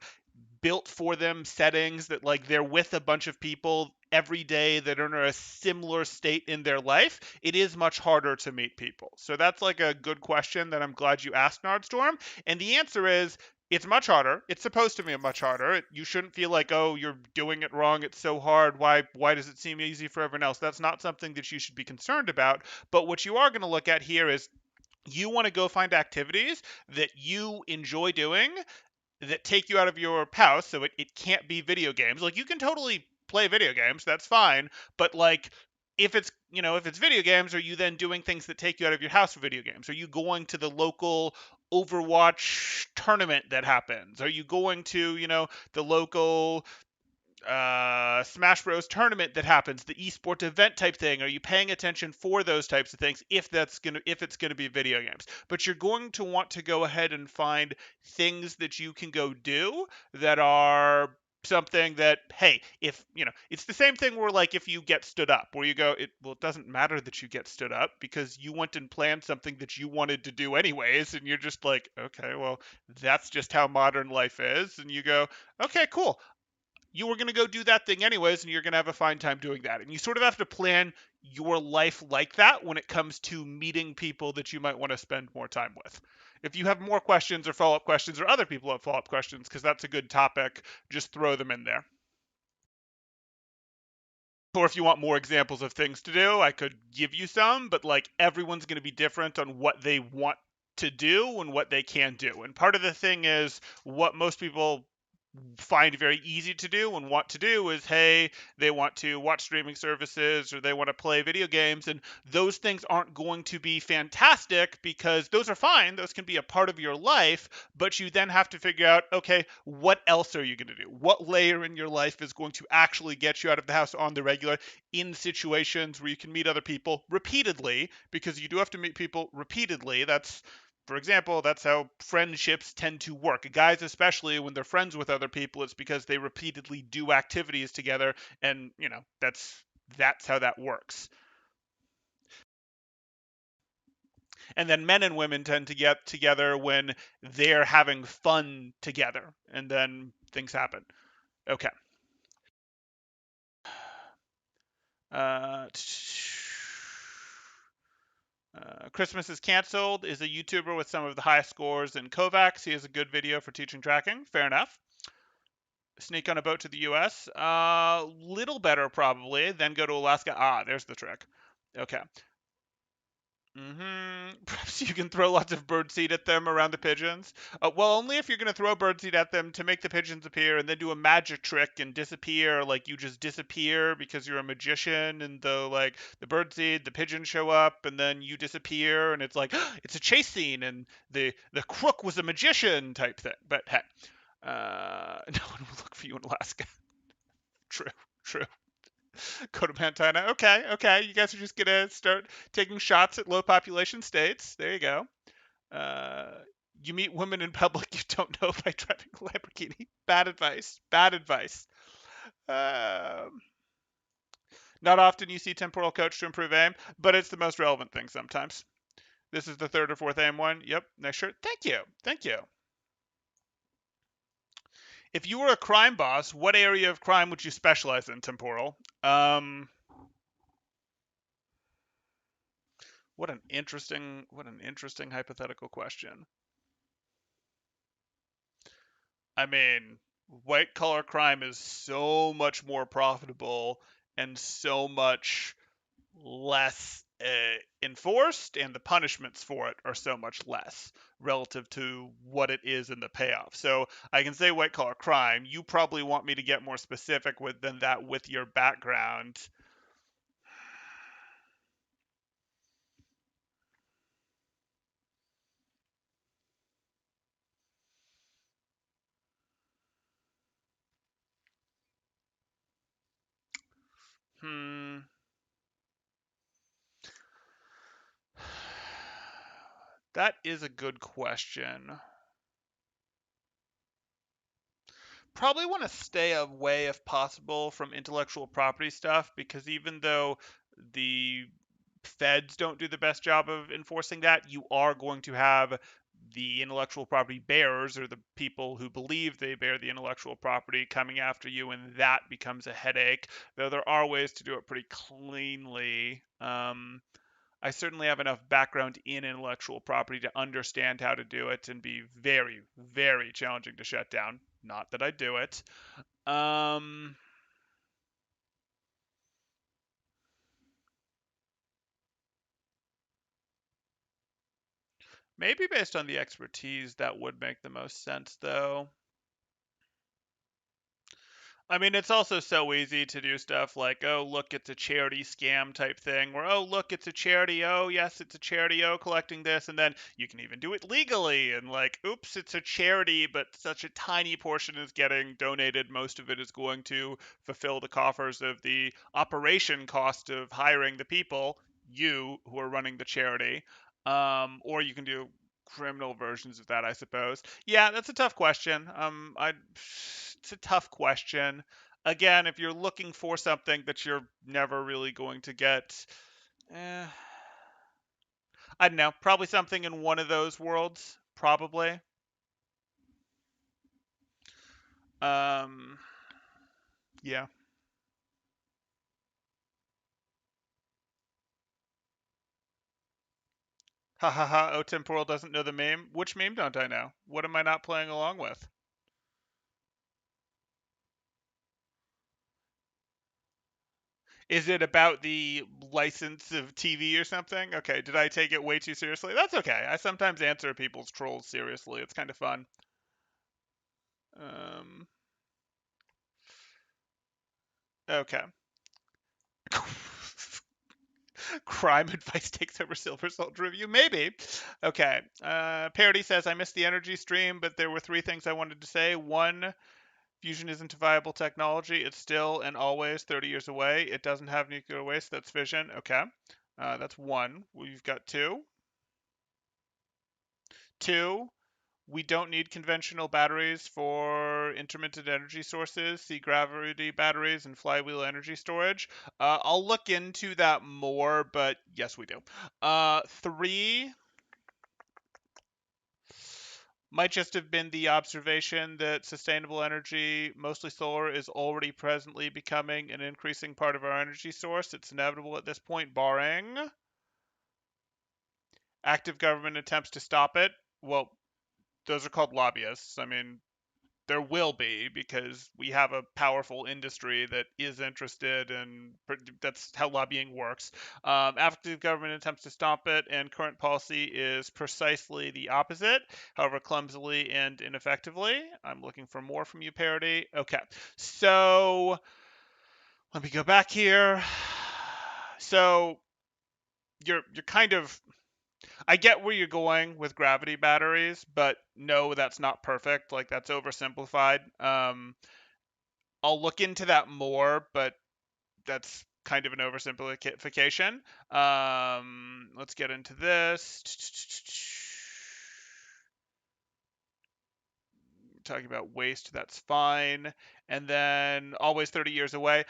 built for them settings that like they're with a bunch of people every day that are in a similar state in their life, it is much harder to meet people. So that's like a good question that I'm glad you asked, Nardstorm. And the answer is it's much harder. It's supposed to be much harder. You shouldn't feel like, oh, you're doing it wrong. It's so hard. Why does it seem easy for everyone else? That's not something that you should be concerned about. But what you are going to look at here is you want to go find activities that you enjoy doing that take you out of your house, so it can't be video games. Like, you can totally play video games, that's fine, but like if it's video games, are you then doing things that take you out of your house for video games? Are you going to the local Overwatch tournament that happens? Are you going to, the local Smash Bros tournament that happens, the esports event type thing? Are you paying attention for those types of things if it's gonna be video games? But you're going to want to go ahead and find things that you can go do that are something that, hey, if it's the same thing where like if you get stood up, where you go, it doesn't matter that you get stood up because you went and planned something that you wanted to do anyways, and you're just like, okay, well, that's just how modern life is, and you go, okay, cool, you were going to go do that thing anyways, and you're going to have a fine time doing that. And you sort of have to plan your life like that when it comes to meeting people that you might want to spend more time with. If you have more questions or follow-up questions, or other people have follow-up questions, because that's a good topic, just throw them in there. Or if you want more examples of things to do, I could give you some, but like everyone's going to be different on what they want to do and what they can do. And part of the thing is what most people find very easy to do and want to do is, hey, they want to watch streaming services or they want to play video games, and those things aren't going to be fantastic because those are fine, those can be a part of your life, but you then have to figure out, okay, what else are you going to do? What layer in your life is going to actually get you out of the house on the regular in situations where you can meet other people repeatedly, because you do have to meet people repeatedly. That's For example, that's how friendships tend to work. Guys, especially when they're friends with other people, it's because they repeatedly do activities together, and that's how that works. And then men and women tend to get together when they're having fun together, and then things happen. Okay. Uh, Christmas is canceled is a YouTuber with some of the highest scores in Kovacs. He has a good video for teaching tracking. Fair enough. Sneak on a boat to the U.S. Little better probably. Then go to Alaska. Ah, there's the trick. Okay. Perhaps you can throw lots of birdseed at them around the pigeons. Well, only if you're going to throw birdseed at them to make the pigeons appear and then do a magic trick and disappear, like you just disappear because you're a magician, and the birdseed, the pigeons show up, and then you disappear, and it's like it's a chase scene, and the crook was a magician type thing. But hey, no one will look for you in Alaska. True, true. Go to Montana. Okay. You guys are just gonna start taking shots at low population states. There you go. Uh, you meet women in public you don't know by driving a Lamborghini. Bad advice. Bad advice. Not often you see temporal coach to improve aim, but it's the most relevant thing sometimes. This is the third or fourth aim one. Yep. Next shirt. Thank you. Thank you. If you were a crime boss, what area of crime would you specialize in, temporal? What an interesting hypothetical question. I mean, white collar crime is so much more profitable and so much less enforced, and the punishments for it are so much less relative to what it is in the payoff. So I can say white collar crime. You probably want me to get more specific than that with your background. That is a good question. Probably want to stay away, if possible, from intellectual property stuff, because even though the feds don't do the best job of enforcing that, you are going to have the intellectual property bearers, or the people who believe they bear the intellectual property, coming after you, and that becomes a headache. Though there are ways to do it pretty cleanly. I certainly have enough background in intellectual property to understand how to do it and be very, very challenging to shut down. Not that I do it. Maybe based on the expertise, that would make the most sense, though. I mean, it's also so easy to do stuff like, oh, look, it's a charity scam type thing, or, oh, look, it's a charity. Oh, yes, it's a charity. Oh, collecting this. And then you can even do it legally. And like, oops, it's a charity, but such a tiny portion is getting donated. Most of it is going to fulfill the coffers of the operation cost of hiring the people, you who are running the charity. Or you can do criminal versions of that, I suppose. Yeah, that's a tough question. It's a tough question. Again, if you're looking for something that you're never really going to get, eh, I don't know, probably something in one of those worlds, probably. Yeah. Ha ha ha, oh, Temporal doesn't know the meme. Which meme don't I know? What am I not playing along with? Is it about the license of TV or something? Okay, did I take it way too seriously? That's okay. I sometimes answer people's trolls seriously. It's kind of fun. Okay. Crime advice takes over Silver Soldier review? Maybe. Okay. Parody says, I missed the energy stream, but there were three things I wanted to say. One, fusion isn't a viable technology. It's still and always 30 years away. It doesn't have nuclear waste. That's fission. Okay. That's one. We've got two. 2, we don't need conventional batteries for intermittent energy sources, see gravity batteries and flywheel energy storage. I'll look into that more, but yes, we do. 3 might just have been the observation that sustainable energy, mostly solar, is already presently becoming an increasing part of our energy source. It's inevitable at this point, barring active government attempts to stop it. Well, those are called lobbyists. I mean, there will be because we have a powerful industry that is interested, and that's how lobbying works. Active government attempts to stop it, and current policy is precisely the opposite, however clumsily and ineffectively. I'm looking for more from you, Parody. Okay, so let me go back here. So you're kind of, I get where you're going with gravity batteries, but no, that's not perfect. Like, that's oversimplified. I'll look into that more, but that's kind of an oversimplification. Let's get into this. Talking about waste, that's fine. And then always 30 years away.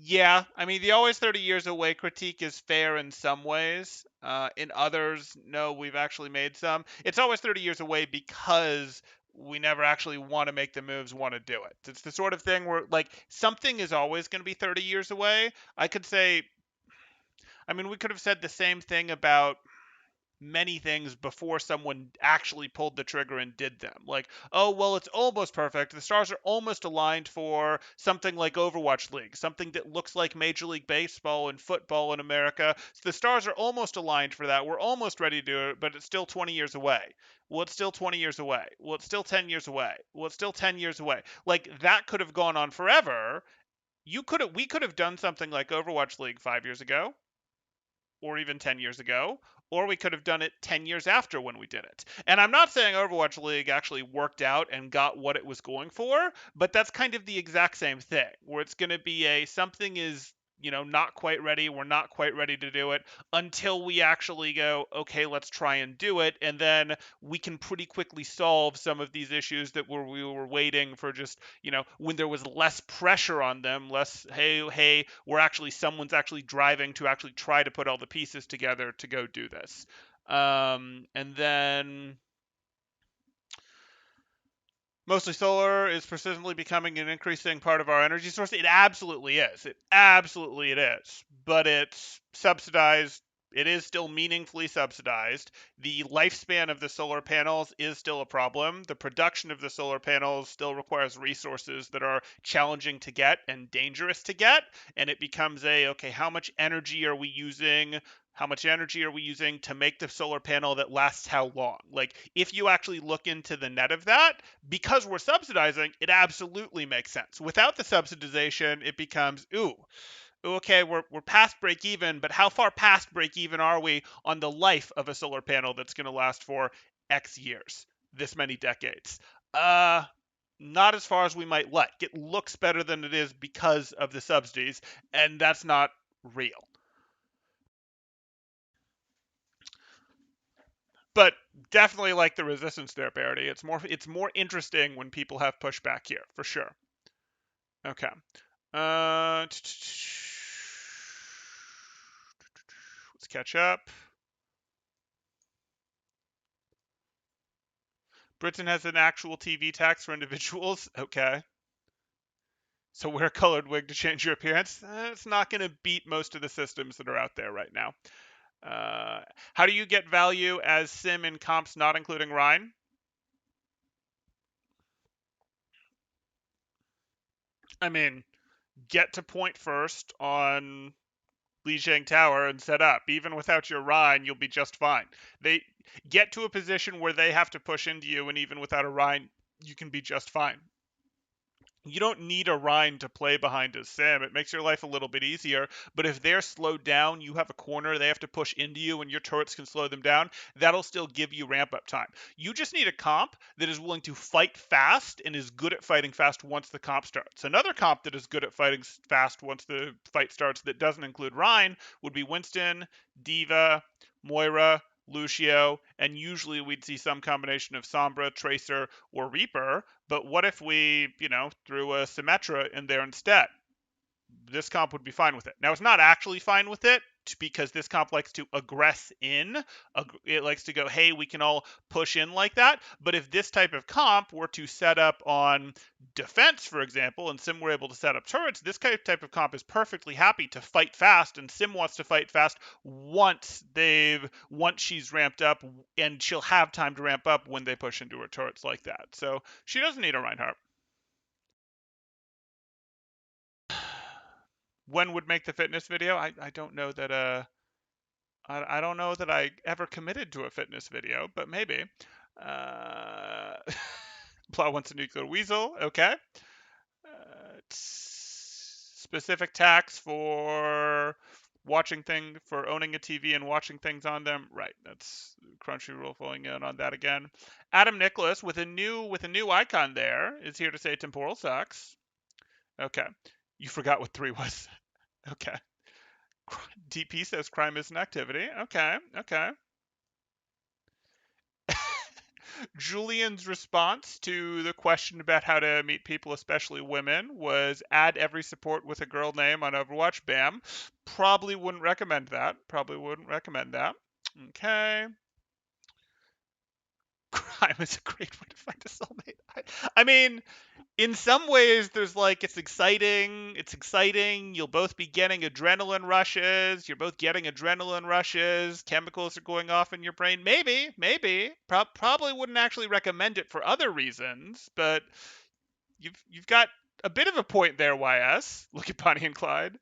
Yeah, I mean, the always 30 years away critique is fair in some ways. In others, no, we've actually made some. It's always 30 years away because we never actually want to make the moves, want to do it. It's the sort of thing where, like, something is always going to be 30 years away. I could say, I mean, we could have said the same thing about many things before someone actually pulled the trigger and did them. Like, oh, well, it's almost perfect. The stars are almost aligned for something like Overwatch League, something that looks like Major League Baseball and football in America. So the stars are almost aligned for that. We're almost ready to do it, but it's still 20 years away. Well, it's still 20 years away. Well, it's still 10 years away. Well, it's still 10 years away. Like, that could have gone on forever. We could have done something like Overwatch League 5 years ago, or even 10 years ago, or we could have done it 10 years after when we did it. And I'm not saying Overwatch League actually worked out and got what it was going for, but that's kind of the exact same thing, where it's going to be something is, not quite ready, we're not quite ready to do it until we actually go, okay, let's try and do it, and then we can pretty quickly solve some of these issues that we were waiting for, just, when there was less pressure on them, less, hey, someone's actually driving to actually try to put all the pieces together to go do this. And then mostly solar is persistently becoming an increasing part of our energy source. It absolutely is. It is. But it's subsidized. It is still meaningfully subsidized. The lifespan of the solar panels is still a problem. The production of the solar panels still requires resources that are challenging to get and dangerous to get. And it becomes okay, how much energy are we using? How much energy are we using to make the solar panel that lasts how long? Like, if you actually look into the net of that, because we're subsidizing, it absolutely makes sense. Without the subsidization, it becomes, okay, we're past break even, but how far past break even are we on the life of a solar panel that's going to last for X years, this many decades? Not as far as we might like. It looks better than it is because of the subsidies, and that's not real. But definitely like the resistance there, Parody. It's more interesting when people have pushback here, for sure. Okay. Let's catch up. Britain has an actual TV tax for individuals. Okay. So wear a colored wig to change your appearance. It's not going to beat most of the systems that are out there right now. How do you get value as sim in comps not including Rhine? I mean, get to point first on Lijiang Tower and set up. Even without your Rhine, you'll be just fine. They get to a position where they have to push into you, and even without a Rhine, you can be just fine. You don't need a Rhine to play behind a sim. It makes your life a little bit easier, but if they're slowed down, you have a corner, they have to push into you, and your turrets can slow them down, that'll still give you ramp-up time. You just need a comp that is willing to fight fast and is good at fighting fast once the comp starts. Another comp that is good at fighting fast once the fight starts that doesn't include Rhine would be Winston, D.Va, Moira, Lucio, and usually we'd see some combination of Sombra, Tracer, or Reaper. But what if we, threw a Symmetra in there instead? This comp would be fine with it. Now, it's not actually fine with it because this comp likes to aggress in. It likes to go, hey, we can all push in like that. But if this type of comp were to set up on defense, for example, and Sim were able to set up turrets, this type of comp is perfectly happy to fight fast, and Sim wants to fight fast once she's ramped up, and she'll have time to ramp up when they push into her turrets like that. So she doesn't need a Reinhardt. When would make the fitness video? I don't know that I don't know that I ever committed to a fitness video, but maybe. Plow wants a nuclear weasel. Okay. Specific tax for owning a TV and watching things on them. Right. That's Crunchyroll falling in on that again. Adam Nicholas with a new icon there is here to say temporal sucks. Okay. You forgot what 3 was. Okay. DP says crime is an activity. Okay. Julian's response to the question about how to meet people, especially women, was add every support with a girl name on Overwatch. Bam. Probably wouldn't recommend that. Okay. Crime is a great way to find a soulmate. I mean, in some ways, there's it's exciting. You'll both be getting adrenaline rushes. You're both getting adrenaline rushes. Chemicals are going off in your brain. Maybe. Probably wouldn't actually recommend it for other reasons, but you've got a bit of a point there, YS. Look at Bonnie and Clyde.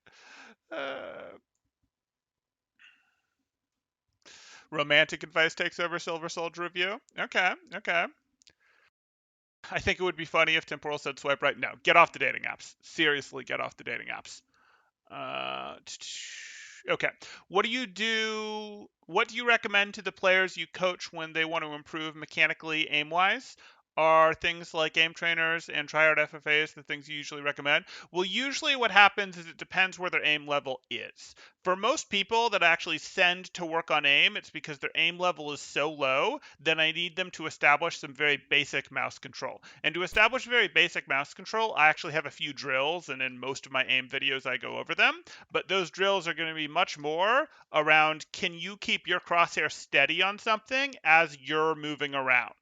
Romantic advice takes over Silver Soldier review. Okay. I think it would be funny if Temporal said swipe right. No, get off the dating apps. Seriously, get off the dating apps. Okay. What do you recommend to the players you coach when they want to improve mechanically aim-wise? Are things like aim trainers and tryhard FFAs the things you usually recommend? Well, usually what happens is it depends where their aim level is. For most people that actually send to work on aim, it's because their aim level is so low that I need them to establish some very basic mouse control. And to establish very basic mouse control, I actually have a few drills, and in most of my aim videos I go over them. But those drills are going to be much more around, can you keep your crosshair steady on something as you're moving around?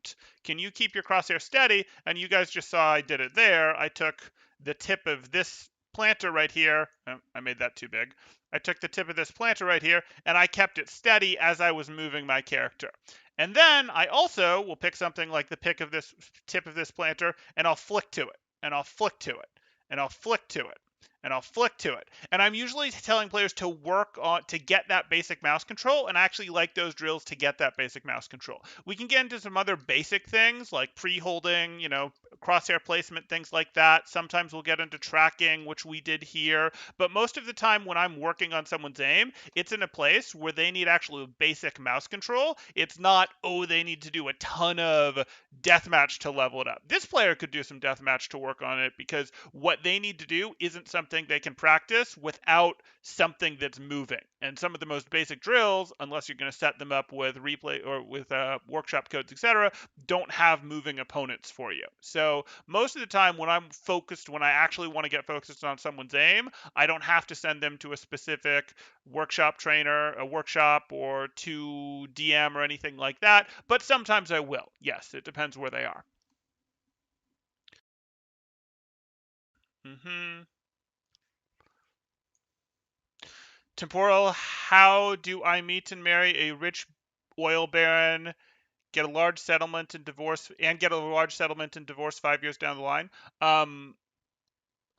Can you keep your crosshair steady? And you guys just saw I did it there. I took the tip of this planter right here. Oh, I made that too big. I took the tip of this planter right here, and I kept it steady as I was moving my character. And then I also will pick something like the tip of this planter, and I'll flick to it, and I'll flick to it, and I'll flick to it, and I'll flick to it. And I'm usually telling players to work on to get that basic mouse control, and I actually like those drills to get that basic mouse control. We can get into some other basic things like pre-holding, crosshair placement, things like that. Sometimes we'll get into tracking, which we did here. But most of the time when I'm working on someone's aim, it's in a place where they need actually basic mouse control. It's not, they need to do a ton of deathmatch to level it up. This player could do some deathmatch to work on it because what they need to do isn't something they can practice without something that's moving. And some of the most basic drills, unless you're going to set them up with replay or with workshop codes, etc., don't have moving opponents for you. So most of the time when I actually want to get focused on someone's aim, I don't have to send them to a specific workshop trainer, a workshop, or to DM or anything like that. But sometimes I will. Yes, it depends where they are. Temporal, how do I meet and marry a rich oil baron, get a large settlement and divorce 5 years down the line?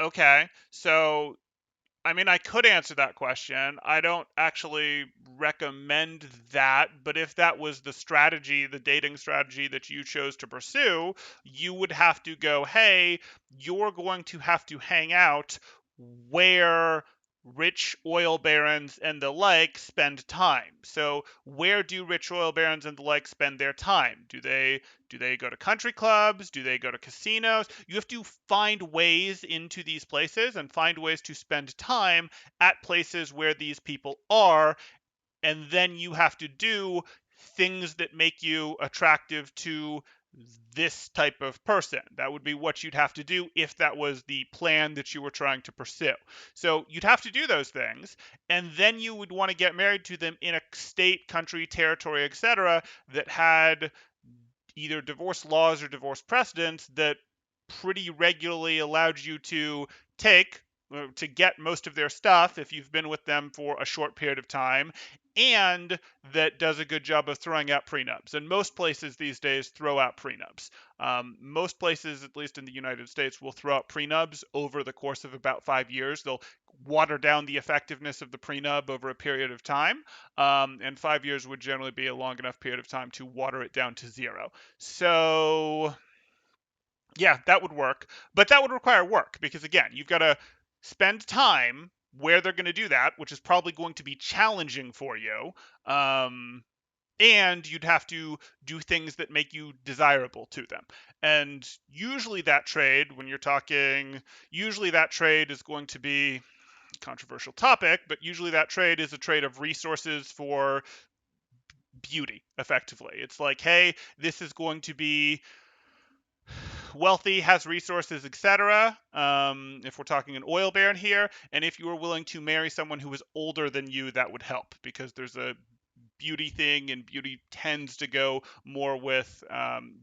Okay, so I could answer that question. I don't actually recommend that, but if that was the dating strategy that you chose to pursue, you would have to go, hey, you're going to have to hang out where rich oil barons and the like spend time. So where do rich oil barons and the like spend their time? Do they go to country clubs? Do they go to casinos? You have to find ways into these places and find ways to spend time at places where these people are, and then you have to do things that make you attractive to this type of person. That would be what you'd have to do if that was the plan that you were trying to pursue. So you'd have to do those things, and then you would want to get married to them in a state, country, territory, etc., that had either divorce laws or divorce precedents that pretty regularly allowed you to get most of their stuff if you've been with them for a short period of time, and that does a good job of throwing out prenups. And most places these days throw out prenups. Most places, at least in the United States, will throw out prenups over the course of about 5 years. They'll water down the effectiveness of the prenup over a period of time, and 5 years would generally be a long enough period of time to water it down to 0. So yeah, that would work, but that would require work because, again, you've got to spend time where they're going to do that, which is probably going to be challenging for you. And you'd have to do things that make you desirable to them. And usually that trade, usually that trade is going to be a controversial topic, but usually that trade is a trade of resources for beauty, effectively. It's like, hey, this is going to be wealthy, has resources, etc. If we're talking an oil baron here, and if you were willing to marry someone who was older than you, that would help because there's a beauty thing, and beauty tends to go more with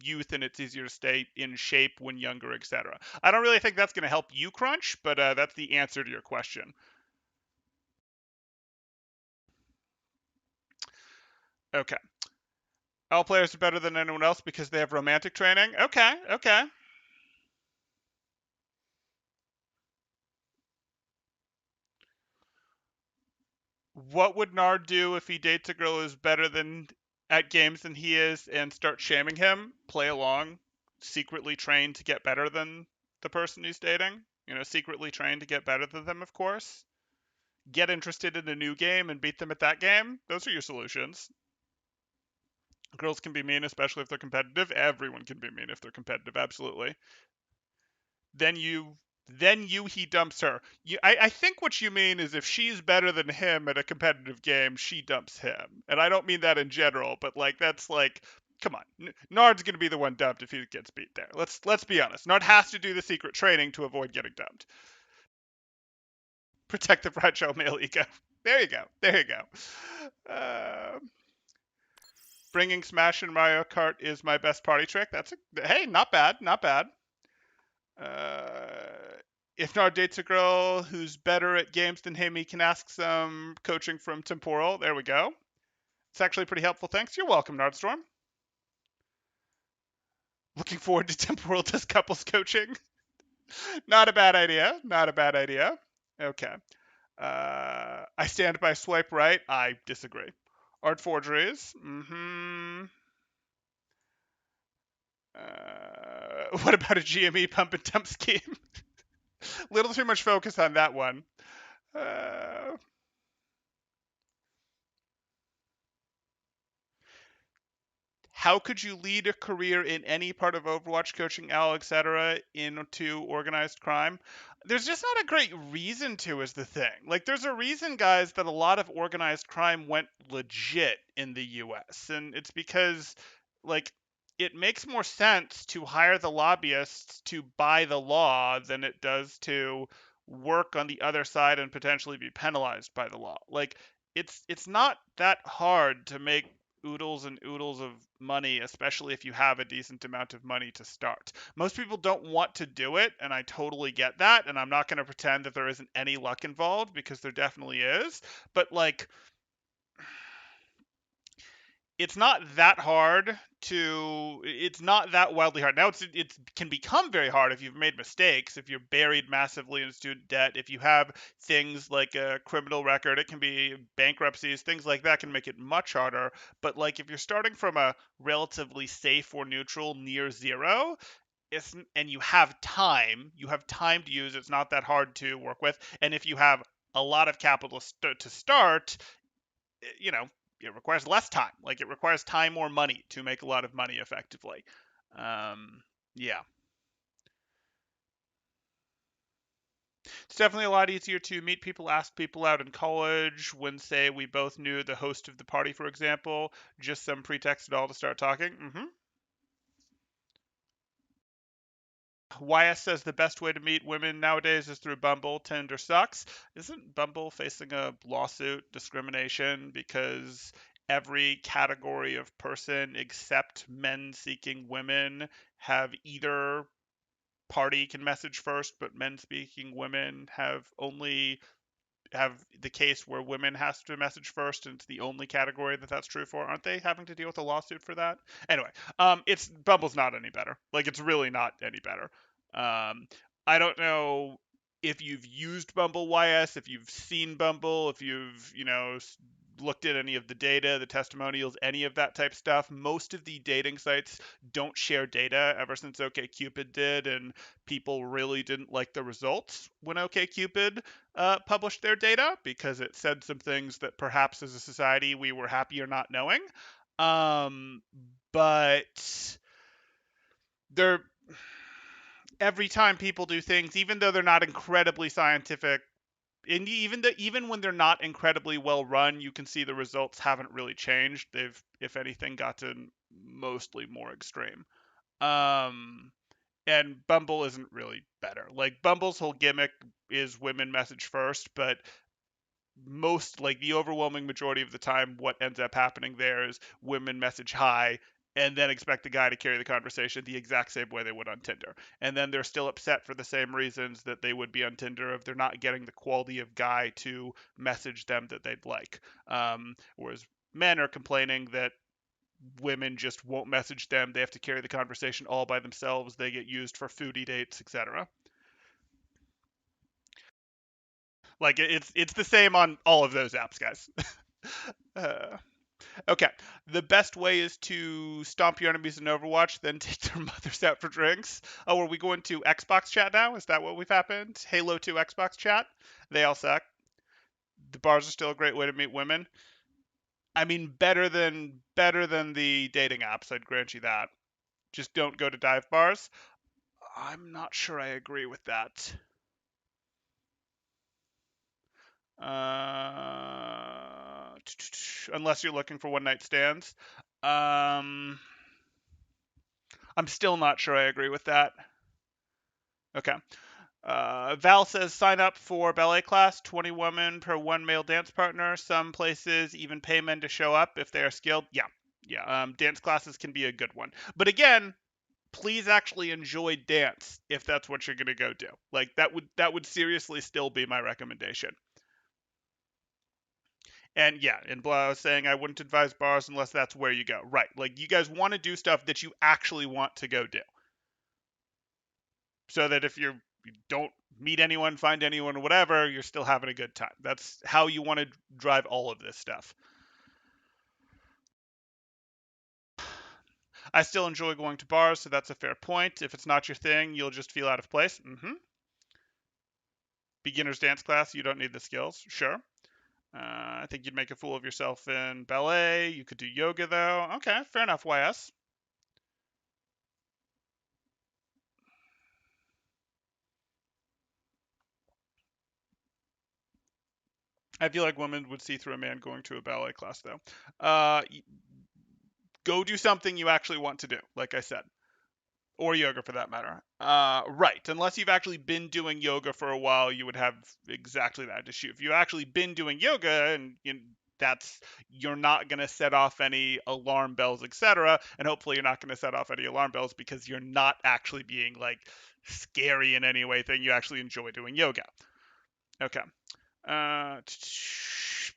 youth, and it's easier to stay in shape when younger, etc. I don't really think that's going to help you, Crunch, but that's the answer to your question. Okay. All players are better than anyone else because they have romantic training. Okay. What would Nard do if he dates a girl who's better than at games than he is and start shaming him? Play along, secretly train to get better than the person he's dating. Secretly train to get better than them, of course. Get interested in a new game and beat them at that game. Those are your solutions. Girls can be mean, especially if they're competitive. Everyone can be mean if they're competitive, absolutely. Then he dumps her. I think what you mean is if she's better than him at a competitive game, she dumps him. And I don't mean that in general, but that's come on. Nard's going to be the one dumped if he gets beat there. Let's be honest. Nard has to do the secret training to avoid getting dumped. Protect the fragile male ego. There you go. Bringing Smash and Mario Kart is my best party trick. Hey, not bad. If Nard dates a girl who's better at games than him, he can ask some coaching from Temporal. There we go. It's actually pretty helpful. Thanks. You're welcome, Nardstorm. Looking forward to Temporal does couples coaching. Not a bad idea. Okay. I stand by swipe right. I disagree. Art forgeries. What about a GME pump and dump scheme? Little too much focus on that one. How could you lead a career in any part of Overwatch, coaching, Al, etc., into organized crime? There's just not a great reason to, is the thing. There's a reason, guys, that a lot of organized crime went legit in the US. And it's because, it makes more sense to hire the lobbyists to buy the law than it does to work on the other side and potentially be penalized by the law. It's not that hard to make oodles and oodles of money, especially if you have a decent amount of money to start. Most people don't want to do it, and I totally get that, and I'm not going to pretend that there isn't any luck involved, because there definitely is, but it's not that wildly hard. Now it can become very hard if you've made mistakes, if you're buried massively in student debt, if you have things like a criminal record, it can be bankruptcies, things like that can make it much harder. But if you're starting from a relatively safe or neutral near zero, and you have time to use, it's not that hard to work with. And if you have a lot of capital to start, it requires less time. It requires time or money to make a lot of money effectively. Yeah. It's definitely a lot easier to meet people, ask people out in college when, say, we both knew the host of the party, for example, just some pretext at all to start talking. YS says the best way to meet women nowadays is through Bumble. Tinder sucks. Isn't Bumble facing a lawsuit discrimination because every category of person except men seeking women have either party can message first, but men seeking women have the case where women has to message first, and it's the only category that that's true for. Aren't they having to deal with a lawsuit for that? Anyway, it's Bumble's not any better. Like, it's really not any better. I don't know if you've used Bumble YS, if you've seen Bumble, if you've looked at any of the data, the testimonials, any of that type stuff. Most of the dating sites don't share data ever since OkCupid did, and people really didn't like the results when OkCupid published their data because it said some things that perhaps as a society we were happier not knowing. But they're every time people do things, even though they're not incredibly scientific, and even when they're not incredibly well run, you can see the results haven't really changed. They've, if anything, gotten mostly more extreme. And Bumble isn't really better. Like, Bumble's whole gimmick is women message first, but the overwhelming majority of the time, what ends up happening there is women message hi and then expect the guy to carry the conversation the exact same way they would on Tinder. And then they're still upset for the same reasons that they would be on Tinder if they're not getting the quality of guy to message them that they'd like. Whereas men are complaining that women just won't message them. They have to carry the conversation all by themselves. They get used for foodie dates, etc. Like, it's the same on all of those apps, guys. Okay. The best way is to stomp your enemies in Overwatch, then take their mothers out for drinks. Oh, are we going to Xbox chat now? Is that what we've happened? Halo 2 Xbox chat? They all suck. The bars are still a great way to meet women. I mean, better than the dating apps, I'd grant you that. Just don't go to dive bars. I'm not sure I agree with that. Unless you're looking for one night stands. I'm still not sure I agree with that. Okay. Val says sign up for ballet class, 20 women per one male dance partner. Some places even pay men to show up if they are skilled. Yeah. Dance classes can be a good one. But again, please actually enjoy dance if that's what you're gonna go do. Like, that would seriously still be my recommendation. And yeah, and Blah was saying I wouldn't advise bars unless that's where you go. Right. Like, you guys want to do stuff that you actually want to go do. So that if you don't meet anyone, find anyone, whatever, you're still having a good time. That's how you want to drive all of this stuff. I still enjoy going to bars, so that's a fair point. If it's not your thing, you'll just feel out of place. Beginner's dance class, you don't need the skills. Sure. I think you'd make a fool of yourself in ballet. You could do yoga, though. Okay, fair enough, YS. I feel like women would see through a man going to a ballet class, though. Go do something you actually want to do, like I said. Or yoga, for that matter. Right. Unless you've actually been doing yoga for a while, you would have exactly that issue. If you've actually been doing yoga, and you're not going to set off any alarm bells, etc. And hopefully you're not going to set off any alarm bells because you're not actually being, like, scary in any way. You actually enjoy doing yoga. Okay.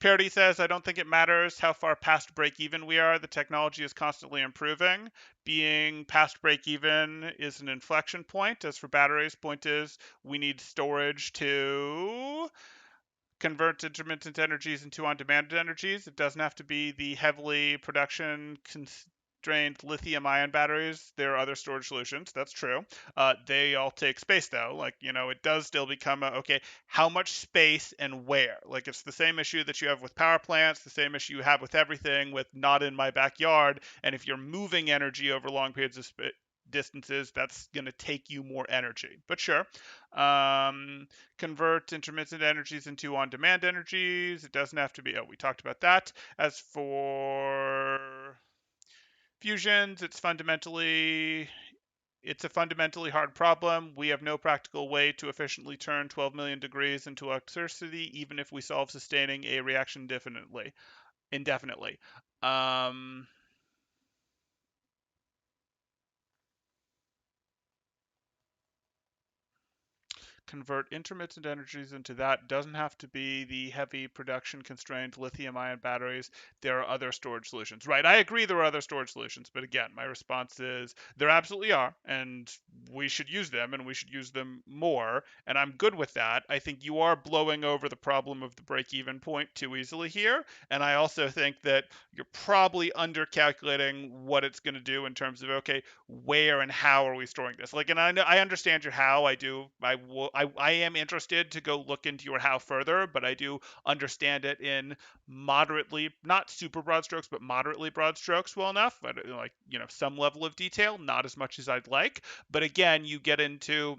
Parody says, I don't think it matters how far past break even we are. The technology is constantly improving. Being past break even is an inflection point. As for batteries, point is we need storage to convert intermittent energies into on-demand energies. It doesn't have to be the heavily production constrained lithium-ion batteries. There are other storage solutions. That's true. They all take space, though. Like, it does still become okay, how much space and where? Like, it's the same issue that you have with power plants, the same issue you have with everything with not in my backyard. And if you're moving energy over long periods of distances, that's going to take you more energy. But sure. Convert intermittent energies into on-demand energies. It doesn't have to be. Oh, we talked about that. As for fusions, it's a fundamentally hard problem. We have no practical way to efficiently turn 12 million degrees into electricity, even if we solve sustaining a reaction indefinitely. Convert intermittent energies into that. Doesn't have to be the heavy production constrained lithium ion batteries. There are other storage solutions. Right, I agree there are other storage solutions, but again, my response is there absolutely are, and we should use them, and we should use them more, and I'm good with that. I think you are blowing over the problem of the break-even point too easily here, and I also think that you're probably undercalculating what it's going to do in terms of, okay, where and how are we storing this? Like, and I understand your how. I am interested to go look into your how further, but I do understand it in moderately, not super broad strokes, but moderately broad strokes well enough. But like, some level of detail, not as much as I'd like. But again, you get into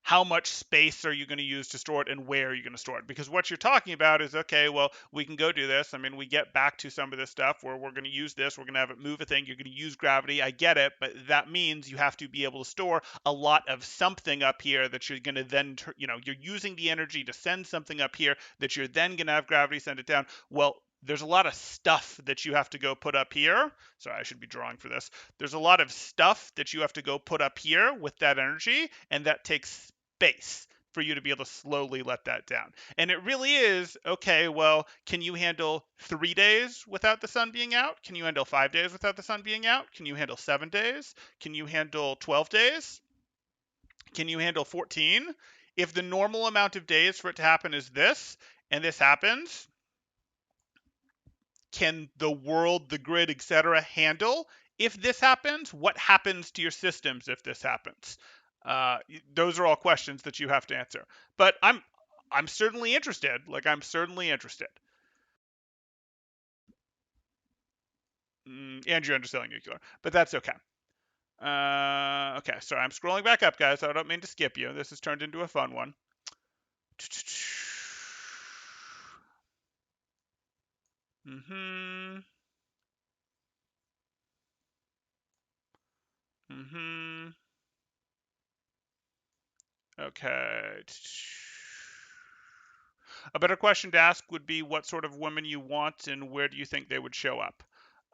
how much space are you going to use to store it and where are you going to store it? Because what you're talking about is, okay, well, we can go do this. I mean, we get back to some of this stuff where we're going to use this. We're going to have it move a thing. You're going to use gravity. I get it. But that means you have to be able to store a lot of something up here that you're going to then, you're using the energy to send something up here that you're then going to have gravity send it down. Well, there's a lot of stuff that you have to go put up here. Sorry, I should be drawing for this. There's a lot of stuff that you have to go put up here with that energy, and that takes space for you to be able to slowly let that down. And it really is, okay, well, can you handle 3 days without the sun being out? Can you handle 5 days without the sun being out? Can you handle 7 days? Can you handle 12 days? Can you handle 14? If the normal amount of days for it to happen is this, and this happens, can the world, the grid, etc. handle? If this happens, what happens to your systems if this happens? Those are all questions that you have to answer. But I'm certainly interested. I'm certainly interested. And you're underselling nuclear, but that's okay. Okay, sorry, I'm scrolling back up, guys. I don't mean to skip you. This has turned into a fun one. Okay. A better question to ask would be what sort of women you want and where do you think they would show up?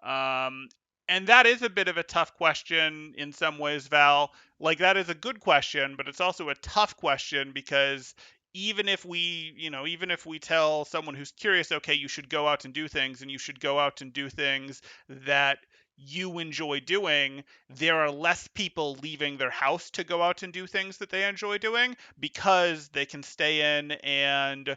And that is a bit of a tough question in some ways, Val. That is a good question, but it's also a tough question because even if we tell someone who's curious, okay, you should go out and do things, and you should go out and do things that you enjoy doing, there are less people leaving their house to go out and do things that they enjoy doing because they can stay in and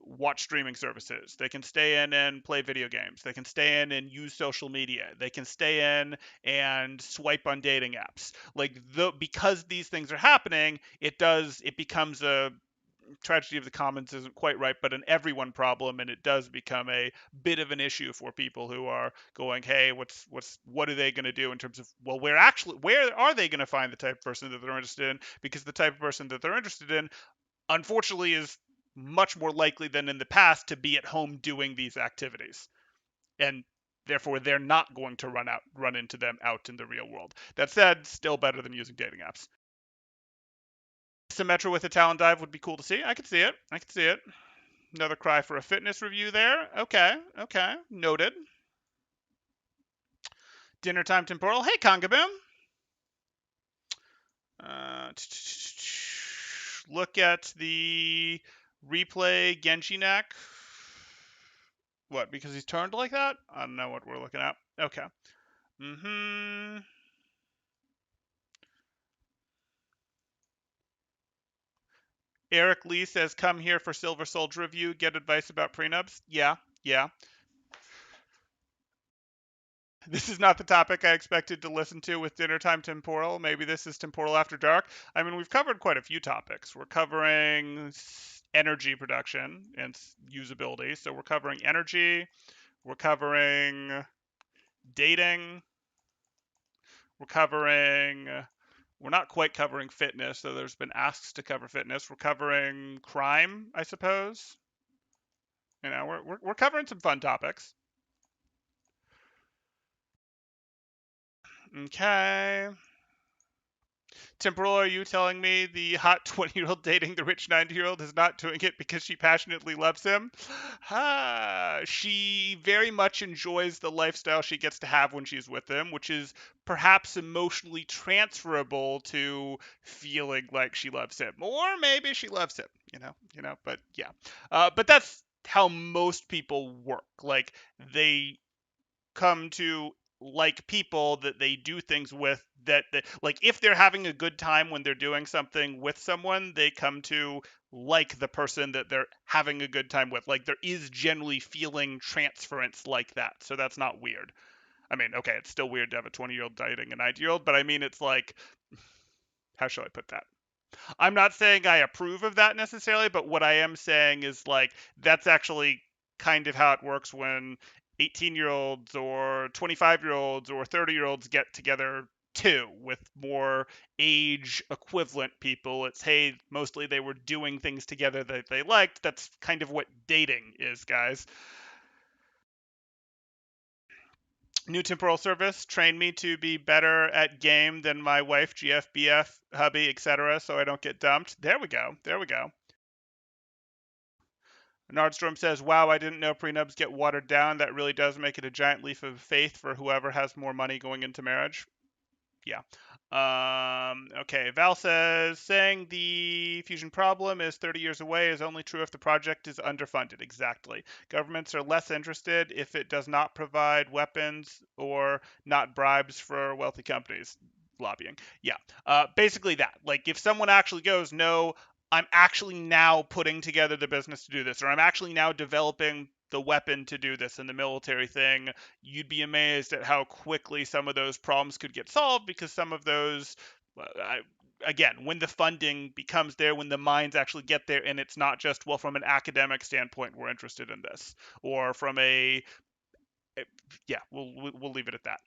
watch streaming services. They can stay in and play video games. They can stay in and use social media. They can stay in and swipe on dating apps. Because these things are happening, it becomes a tragedy of the commons isn't quite right, but an everyone problem, and it does become a bit of an issue for people who are going, hey, what are they going to do in terms of, well, where are they going to find the type of person that they're interested in? Because the type of person that they're interested in, unfortunately, is much more likely than in the past to be at home doing these activities, and therefore they're not going to run into them out in the real world. That said, still better than using dating apps. Symmetra with a Talon Dive would be cool to see. I could see it. Another cry for a fitness review there. Okay. Noted. Dinner Time Temporal. Hey, Kongaboom. Look at the replay Genji neck. What, because he's turned like that? I don't know what we're looking at. Okay. Eric Lee says, come here for Silver Soldier review, get advice about prenups. Yeah. This is not the topic I expected to listen to with Dinner Time Temporal. Maybe this is Temporal After Dark. I mean, we've covered quite a few topics. We're covering energy production and usability. So we're covering energy. We're covering dating. We're covering. We're not quite covering fitness, though there's been asks to cover fitness. We're covering crime, I suppose. You know, we're covering some fun topics. Okay. Temporal, are you telling me the hot 20-year-old dating the rich 90-year-old is not doing it because she passionately loves him? She very much enjoys the lifestyle she gets to have when she's with him, which is perhaps emotionally transferable to feeling like she loves him. Or maybe she loves him, but yeah. But that's how most people work. Like, they come to like people that they do things with, that like, if they're having a good time when they're doing something with someone, they come to like the person that they're having a good time with. Like, there is generally feeling transference like that, so that's not weird. I mean, okay, it's still weird to have a 20-year-old dating a 90-year-old, but I mean, it's like, how shall I put that? I'm not saying I approve of that necessarily, but what I am saying is, like, that's actually kind of how it works when 18-year-olds or 25-year-olds or 30-year-olds get together too, with more age equivalent people. It's, hey, mostly they were doing things together that they liked. That's kind of what dating is, guys. New temporal service trained me to be better at game than my wife, GFBF, hubby, etc., so I don't get dumped. There we go. There we go. Nardstrom says, wow, I didn't know prenups get watered down. That really does make it a giant leap of faith for whoever has more money going into marriage. Yeah. Okay, Val says, saying the fusion problem is 30 years away is only true if the project is underfunded. Exactly. Governments are less interested if it does not provide weapons or not bribes for wealthy companies. Lobbying. Yeah. Basically that. Like, if someone actually goes, no, I'm actually now putting together the business to do this, or I'm actually now developing the weapon to do this in the military thing, you'd be amazed at how quickly some of those problems could get solved, because some of those, again, when the funding becomes there, when the minds actually get there, and it's not just, well, from an academic standpoint, we're interested in this, or from yeah, we'll leave it at that.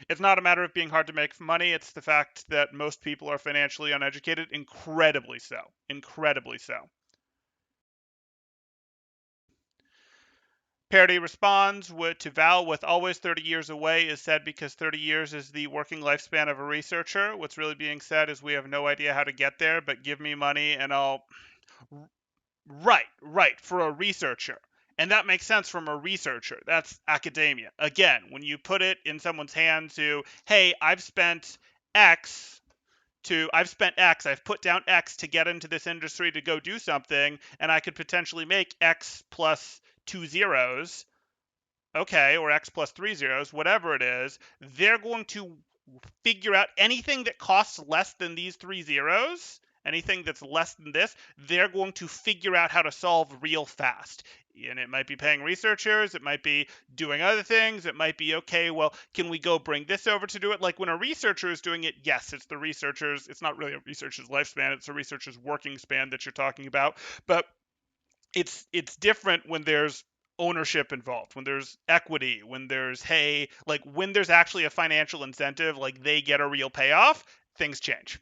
It's not a matter of being hard to make money. It's the fact that most people are financially uneducated. Incredibly so. Incredibly so. Parody responds to Val with always 30 years away is said because 30 years is the working lifespan of a researcher. What's really being said is we have no idea how to get there, but give me money and I'll... Right, for a researcher. And that makes sense from a researcher. That's academia. Again, when you put it in someone's hand to, hey, I've spent X, I've put down X to get into this industry to go do something, and I could potentially make X plus 2 zeros, okay, or X plus 3 zeros, whatever it is. They're going to figure out anything that costs less than these 3 zeros. Anything that's less than this, they're going to figure out how to solve real fast. And it might be paying researchers, it might be doing other things, it might be, okay, well, can we go bring this over to do it? Like, when a researcher is doing it, yes, it's the researcher's, it's not really a researcher's lifespan, it's a researcher's working span that you're talking about. But it's different when there's ownership involved, when there's equity, when there's, hey, like, when there's actually a financial incentive, like they get a real payoff, things change.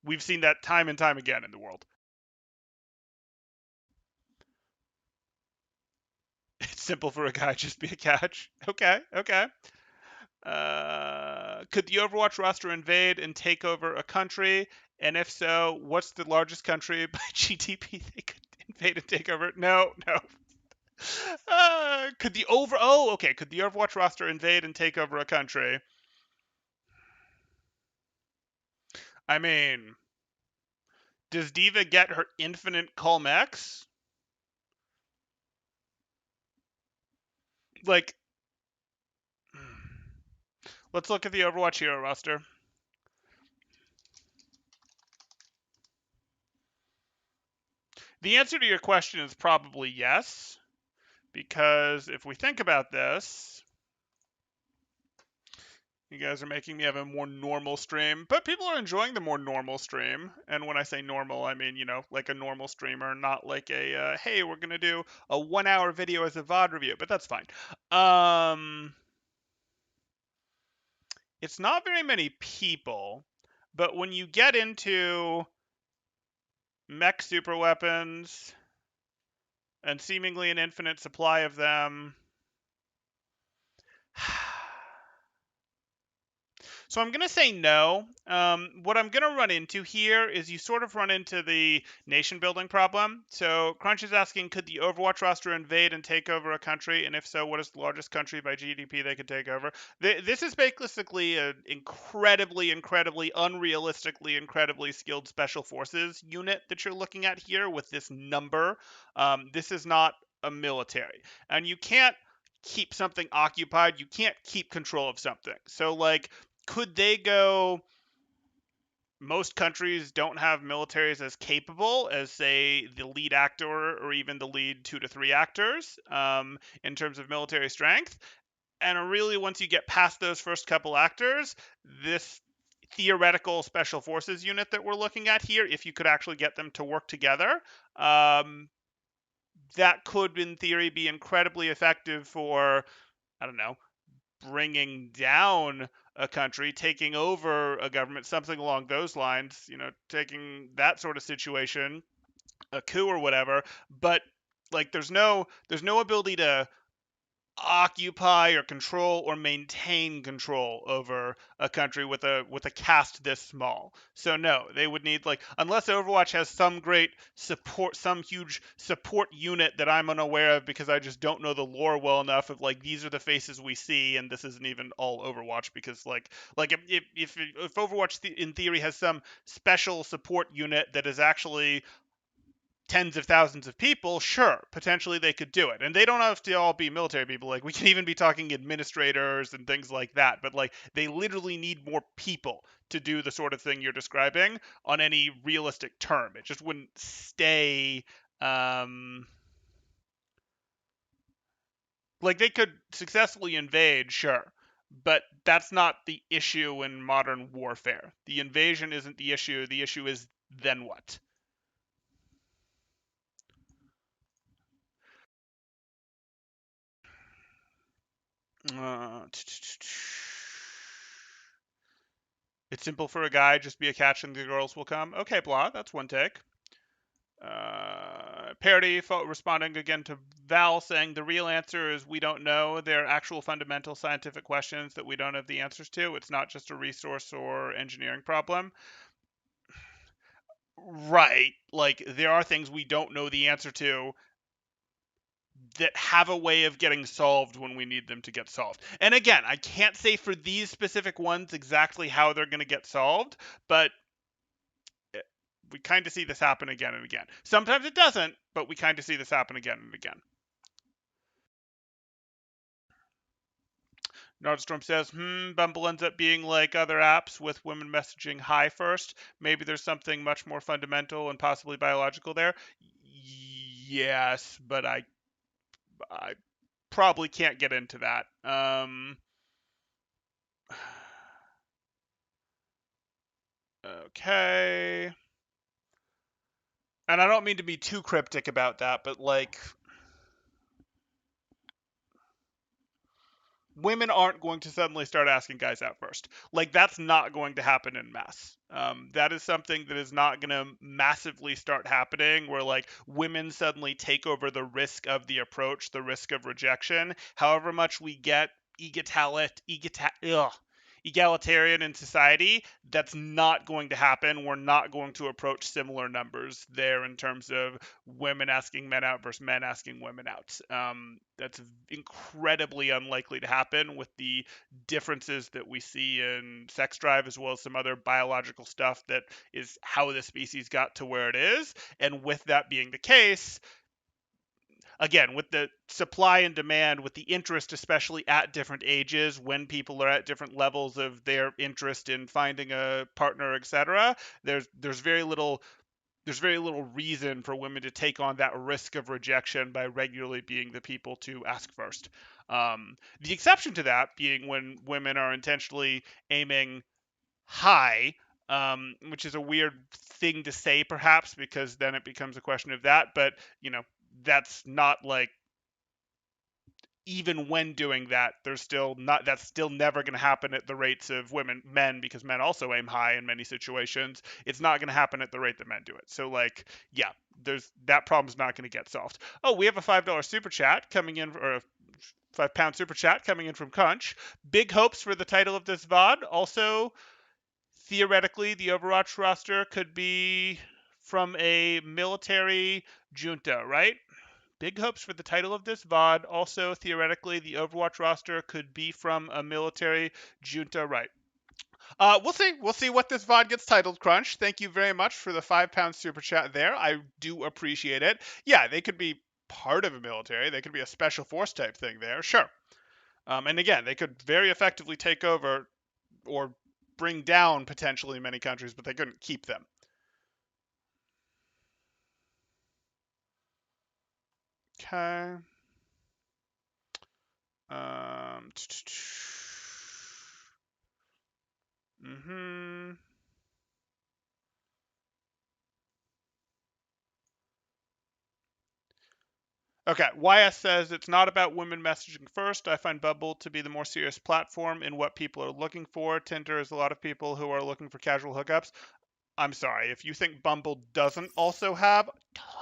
We've seen that time and time again in the world. It's simple for a guy, just be a catch. Okay. Could the Overwatch roster invade and take over a country? And if so, what's the largest country by GDP they could invade and take over? No. Could the Overwatch roster invade and take over a country? I mean, does D.Va get her infinite Calmex? Like, let's look at the Overwatch hero roster. The answer to your question is probably yes, because if we think about this, you guys are making me have a more normal stream, but people are enjoying the more normal stream. And when I say normal, I mean, like a normal streamer, not like a, hey, we're going to do a 1 hour video as a VOD review, but that's fine. it's not very many people, but when you get into mech super weapons and seemingly an infinite supply of them, so I'm going to say no. What I'm going to run into here is you sort of run into the nation building problem. So Crunch is asking, could the Overwatch roster invade and take over a country? And if so, what is the largest country by GDP they could take over? This is basically an incredibly, unrealistically, incredibly skilled special forces unit that you're looking at here with this number. This is not a military. And you can't keep something occupied. You can't keep control of something. So, like, could they go? Most countries don't have militaries as capable as, say, the lead actor or even the lead 2 to 3 actors in terms of military strength. And really, once you get past those first couple actors, this theoretical special forces unit that we're looking at here, if you could actually get them to work together, that could, in theory, be incredibly effective for, I don't know, bringing down a country, taking over a government, something along those lines, taking that sort of situation, a coup or whatever. But like, there's no ability to occupy or control or maintain control over a country with a cast this small. So no, they would need, like, unless Overwatch has some great support, some huge support unit that I'm unaware of because I just don't know the lore well enough of, like, these are the faces we see and this isn't even all Overwatch, because like if Overwatch in theory has some special support unit that is actually tens of thousands of people, sure, potentially they could do it. And they don't have to all be military people. Like, we can even be talking administrators and things like that. But, like, they literally need more people to do the sort of thing you're describing on any realistic term. It just wouldn't stay. Like, they could successfully invade, sure. But that's not the issue in modern warfare. The invasion isn't the issue. The issue is, then what? It's simple for a guy, just be a catch and the girls will come. Okay, blah, that's one take. Parody responding again to Val, saying the real answer is we don't know. They're actual fundamental scientific questions that we don't have the answers to. It's not just a resource or engineering problem. Right. Like, there are things we don't know the answer to that have a way of getting solved when we need them to get solved. And again, I can't say for these specific ones exactly how they're going to get solved, but we kind of see this happen again and again. Sometimes it doesn't, but we kind of see this happen again and again. Nordstorm says, Bumble ends up being like other apps with women messaging hi first. Maybe there's something much more fundamental and possibly biological there. Yes, but I probably can't get into that. Okay. And I don't mean to be too cryptic about that, but, like, women aren't going to suddenly start asking guys out first. Like, that's not going to happen in mass. That is something that is not going to massively start happening, where, like, women suddenly take over the risk of the approach, the risk of rejection. However much we get egalitarian in society, that's not going to happen. We're not going to approach similar numbers there in terms of women asking men out versus men asking women out. That's incredibly unlikely to happen with the differences that we see in sex drive, as well as some other biological stuff that is how the species got to where it is. And with that being the case, again, with the supply and demand, with the interest, especially at different ages, when people are at different levels of their interest in finding a partner, etc., there's very little reason for women to take on that risk of rejection by regularly being the people to ask first. The exception to that being when women are intentionally aiming high, which is a weird thing to say, perhaps, because then it becomes a question of that. But, that's not like even when doing that, that's still never going to happen at the rates of men, because men also aim high in many situations. It's not going to happen at the rate that men do it. So like, yeah, that problem's not going to get solved. Oh, we have a $5 super chat coming in, or a £5 super chat coming in from Conch. Big hopes for the title of this VOD. Also, theoretically, the Overwatch roster could be from a military junta, right? Big hopes for the title of this VOD. Also, theoretically, the Overwatch roster could be from a military junta, right? We'll see. We'll see what this VOD gets titled, Crunch. Thank you very much for the £5 super chat there. I do appreciate it. Yeah, they could be part of a military. They could be a special force type thing there. Sure. And again, they could very effectively take over or bring down potentially many countries, but they couldn't keep them. Okay. Mm-hmm. Okay, YS says it's not about women messaging first. I find Bumble to be the more serious platform in what people are looking for. Tinder is a lot of people who are looking for casual hookups. I'm sorry, if you think Bumble doesn't also have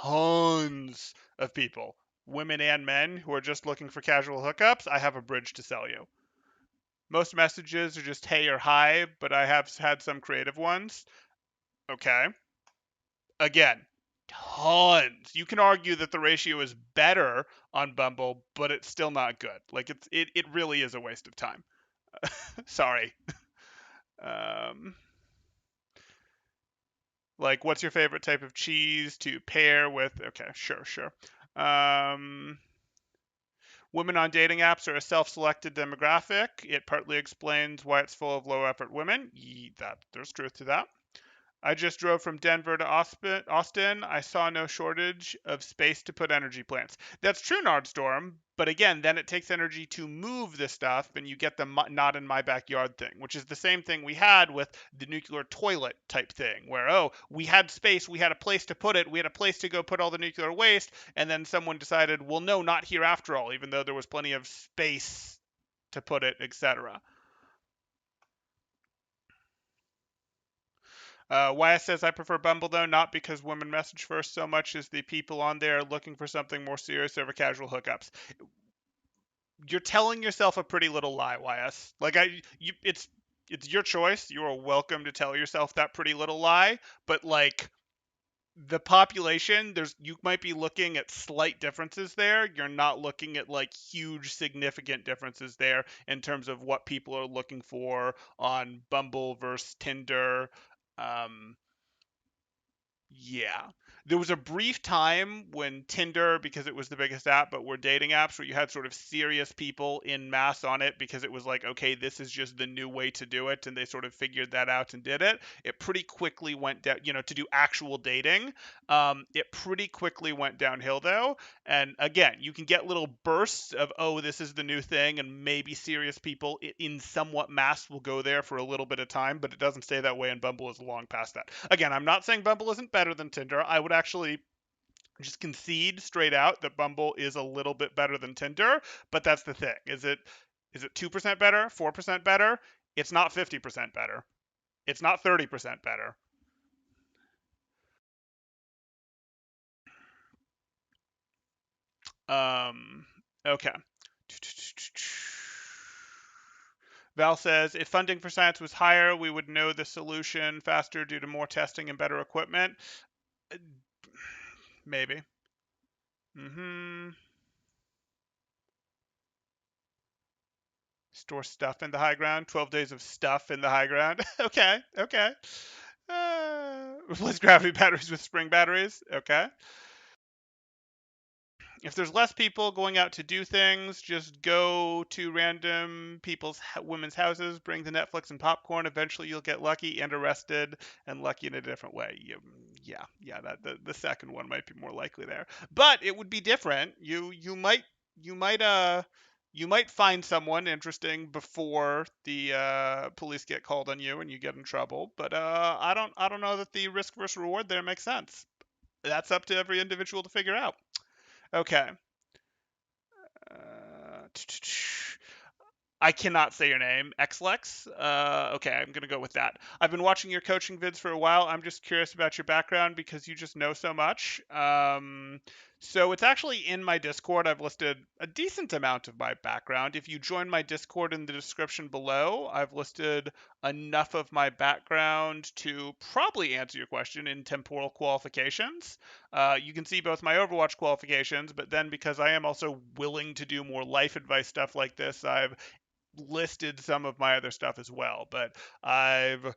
tons of people, women and men, who are just looking for casual hookups, I have a bridge to sell you. Most messages are just hey or hi, but I have had some creative ones. Okay. Again, tons. You can argue that the ratio is better on Bumble, but it's still not good. Like it really is a waste of time. Sorry. Like, what's your favorite type of cheese to pair with? Okay, sure. Women on dating apps are a self-selected demographic. It partly explains why it's full of low-effort women. There's truth to that. I just drove from Denver to Austin. I saw no shortage of space to put energy plants. That's true, Nardstorm, but again, then it takes energy to move the stuff, and you get the not in my backyard thing, which is the same thing we had with the nuclear toilet type thing, where, oh, we had space, we had a place to put it, we had a place to go put all the nuclear waste, and then someone decided, well, no, not here after all, even though there was plenty of space to put it, etc. YS says, I prefer Bumble, though, not because women message first so much as the people on there looking for something more serious over casual hookups. You're telling yourself a pretty little lie, YS. Like, it's your choice. You are welcome to tell yourself that pretty little lie, but, like, the population, you might be looking at slight differences there. You're not looking at, like, huge, significant differences there in terms of what people are looking for on Bumble versus Tinder. Yeah. There was a brief time when Tinder, because it was the biggest app, but were dating apps where you had sort of serious people in mass on it because it was like, okay, this is just the new way to do it. And they sort of figured that out and did it. It pretty quickly went down, to do actual dating. It pretty quickly went downhill though. And again, you can get little bursts of, oh, this is the new thing. And maybe serious people in somewhat mass will go there for a little bit of time, but it doesn't stay that way. And Bumble is long past that. Again, I'm not saying Bumble isn't better than Tinder. I would actually just concede straight out that Bumble is a little bit better than Tinder, but that's the thing. Is it 2% better, 4% better? It's not 50% better. It's not 30% better. Okay. Val says, if funding for science was higher, we would know the solution faster due to more testing and better equipment. Maybe. Store stuff in the high ground. 12 days of stuff in the high ground. Okay. Replace gravity batteries with spring batteries. Okay. If there's less people going out to do things, just go to random women's houses, bring the Netflix and popcorn. Eventually, you'll get lucky and arrested, and lucky in a different way. Yeah. The second one might be more likely there, but it would be different. You might find someone interesting before the police get called on you and you get in trouble. But I don't know that the risk versus reward there makes sense. That's up to every individual to figure out. Okay. I cannot say your name. Xlex? Okay, I'm going to go with that. I've been watching your coaching vids for a while. I'm just curious about your background because you just know so much. So it's actually in my Discord. I've listed a decent amount of my background. If you join my Discord in the description below, I've listed enough of my background to probably answer your question in temporal qualifications. You can see both my Overwatch qualifications, but then because I am also willing to do more life advice stuff like this, I've listed some of my other stuff as well. But I've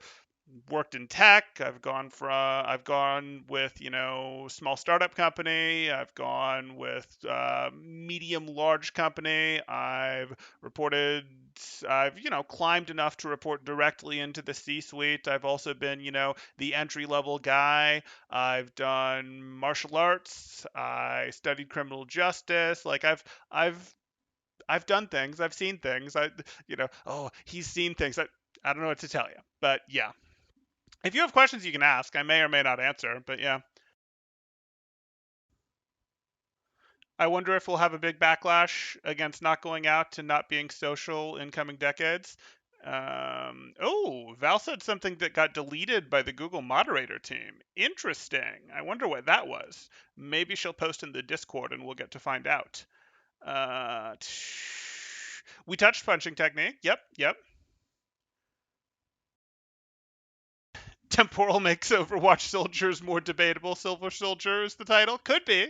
worked in tech. I've gone with, small startup company. I've gone with medium large company. Reported I've, climbed enough to report directly into the C-suite. I've also been, the entry level guy. I've done martial arts. I studied criminal justice. Like I've done things. I've seen things. Oh, he's seen things. I don't know what to tell you. But yeah. If you have questions you can ask, I may or may not answer, but yeah. I wonder if we'll have a big backlash against not going out and not being social in coming decades. Val said something that got deleted by the Google moderator team. Interesting. I wonder what that was. Maybe she'll post in the Discord and we'll get to find out. We touched punching technique. Yep. Temporal makes Overwatch Soldiers more debatable. Silver Soldier is the title. Could be.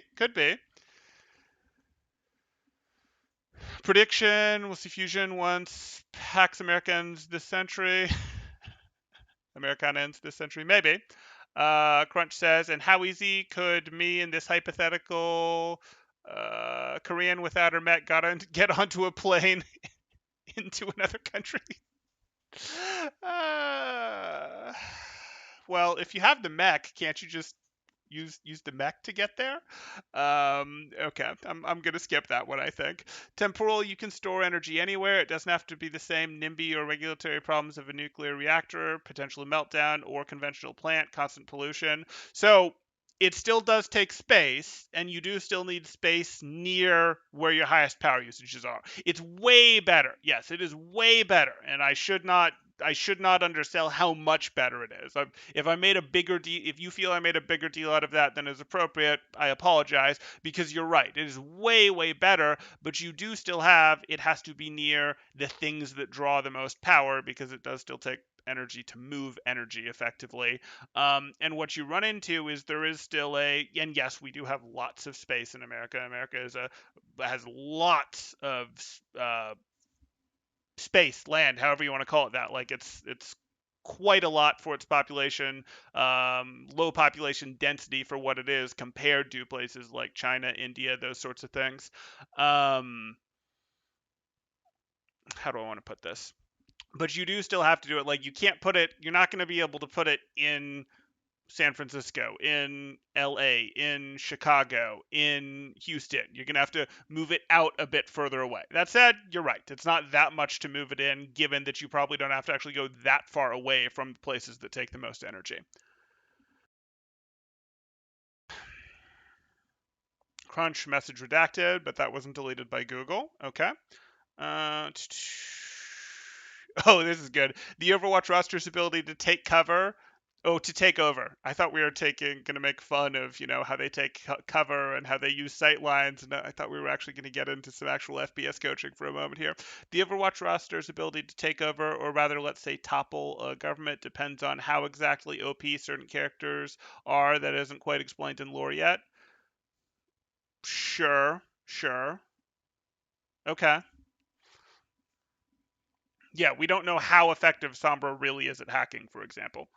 Prediction: we'll see Fusion once Pax America ends this century. Americana ends this century, maybe. Crunch says, and how easy could me in this hypothetical Korean without her Met get onto a plane into another country? Well, if you have the mech, can't you just use the mech to get there? Okay, I'm gonna skip that one. I think temporal, you can store energy anywhere. It doesn't have to be the same NIMBY or regulatory problems of a nuclear reactor, potential meltdown, or conventional plant, constant pollution. So it still does take space, and you do still need space near where your highest power usages are. It's way better. Yes, it is way better, and I should not undersell how much better it is. If I made a bigger deal, if you feel I made a bigger deal out of that than is appropriate, I apologize, because you're right. It is way, way better, but you do still it has to be near the things that draw the most power, because it does still take energy to move energy effectively. And what you run into is there is still and yes, we do have lots of space in America. America has lots of space, land, however you want to call it that. Like it's quite a lot for its population, low population density for what it is compared to places like China, India, those sorts of things. How do I want to put this? But you do still have to do it. Like you're not going to be able to put it in San Francisco, in LA, in Chicago, in Houston. You're going to have to move it out a bit further away. That said, you're right. It's not that much to move it in, given that you probably don't have to actually go that far away from the places that take the most energy. Crunch message redacted, but that wasn't deleted by Google. Okay. Oh, this is good. The Overwatch roster's ability to take cover. Oh, to take over. I thought we were going to make fun of, how they take cover and how they use sight lines. And I thought we were actually going to get into some actual FPS coaching for a moment here. The Overwatch roster's ability to take over, or rather, let's say topple a government, depends on how exactly OP certain characters are. That isn't quite explained in lore yet. Sure. Okay. Yeah, we don't know how effective Sombra really is at hacking, for example.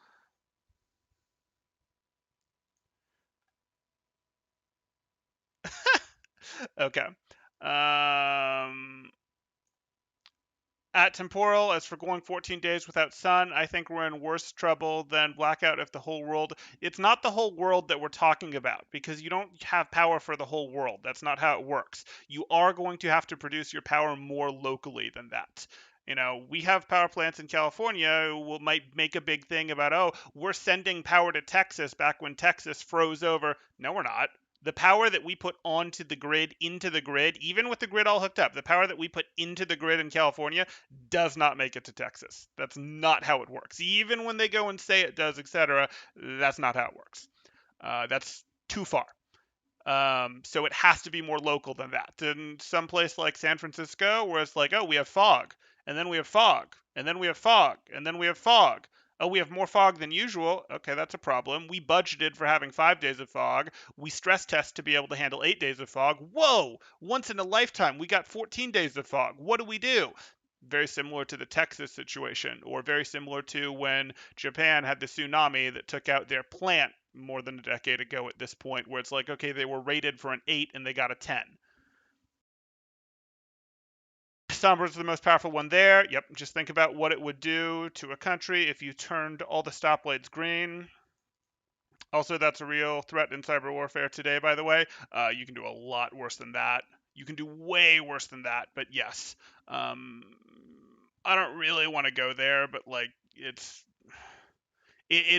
Okay. At Temporal, as for going 14 days without sun, I think we're in worse trouble than Blackout if the whole world... It's not the whole world that we're talking about, because you don't have power for the whole world. That's not how it works. You are going to have to produce your power more locally than that. We have power plants in California who might make a big thing about, we're sending power to Texas back when Texas froze over. No, we're not. The power that we put onto the grid, into the grid, even with the grid all hooked up, the power that we put into the grid in California does not make it to Texas. That's not how it works. Even when they go and say it does, etc., that's not how it works. That's too far. So it has to be more local than that. In some place like San Francisco, where it's like, oh, we have fog, and then we have fog, and then we have fog, and then we have fog. Oh, we have more fog than usual. Okay, that's a problem. We budgeted for having 5 days of fog. We stress test to be able to handle 8 days of fog. Whoa! Once in a lifetime, we got 14 days of fog. What do? Very similar to the Texas situation, or very similar to when Japan had the tsunami that took out their plant more than a decade ago at this point, where it's like, okay, they were rated for an 8 and they got a 10. Sombra's the most powerful one there. Yep, just think about what it would do to a country if you turned all the stoplights green. Also, that's a real threat in cyber warfare today, by the way. You can do a lot worse than that. You can do way worse than that, but yes. I don't really want to go there, but like it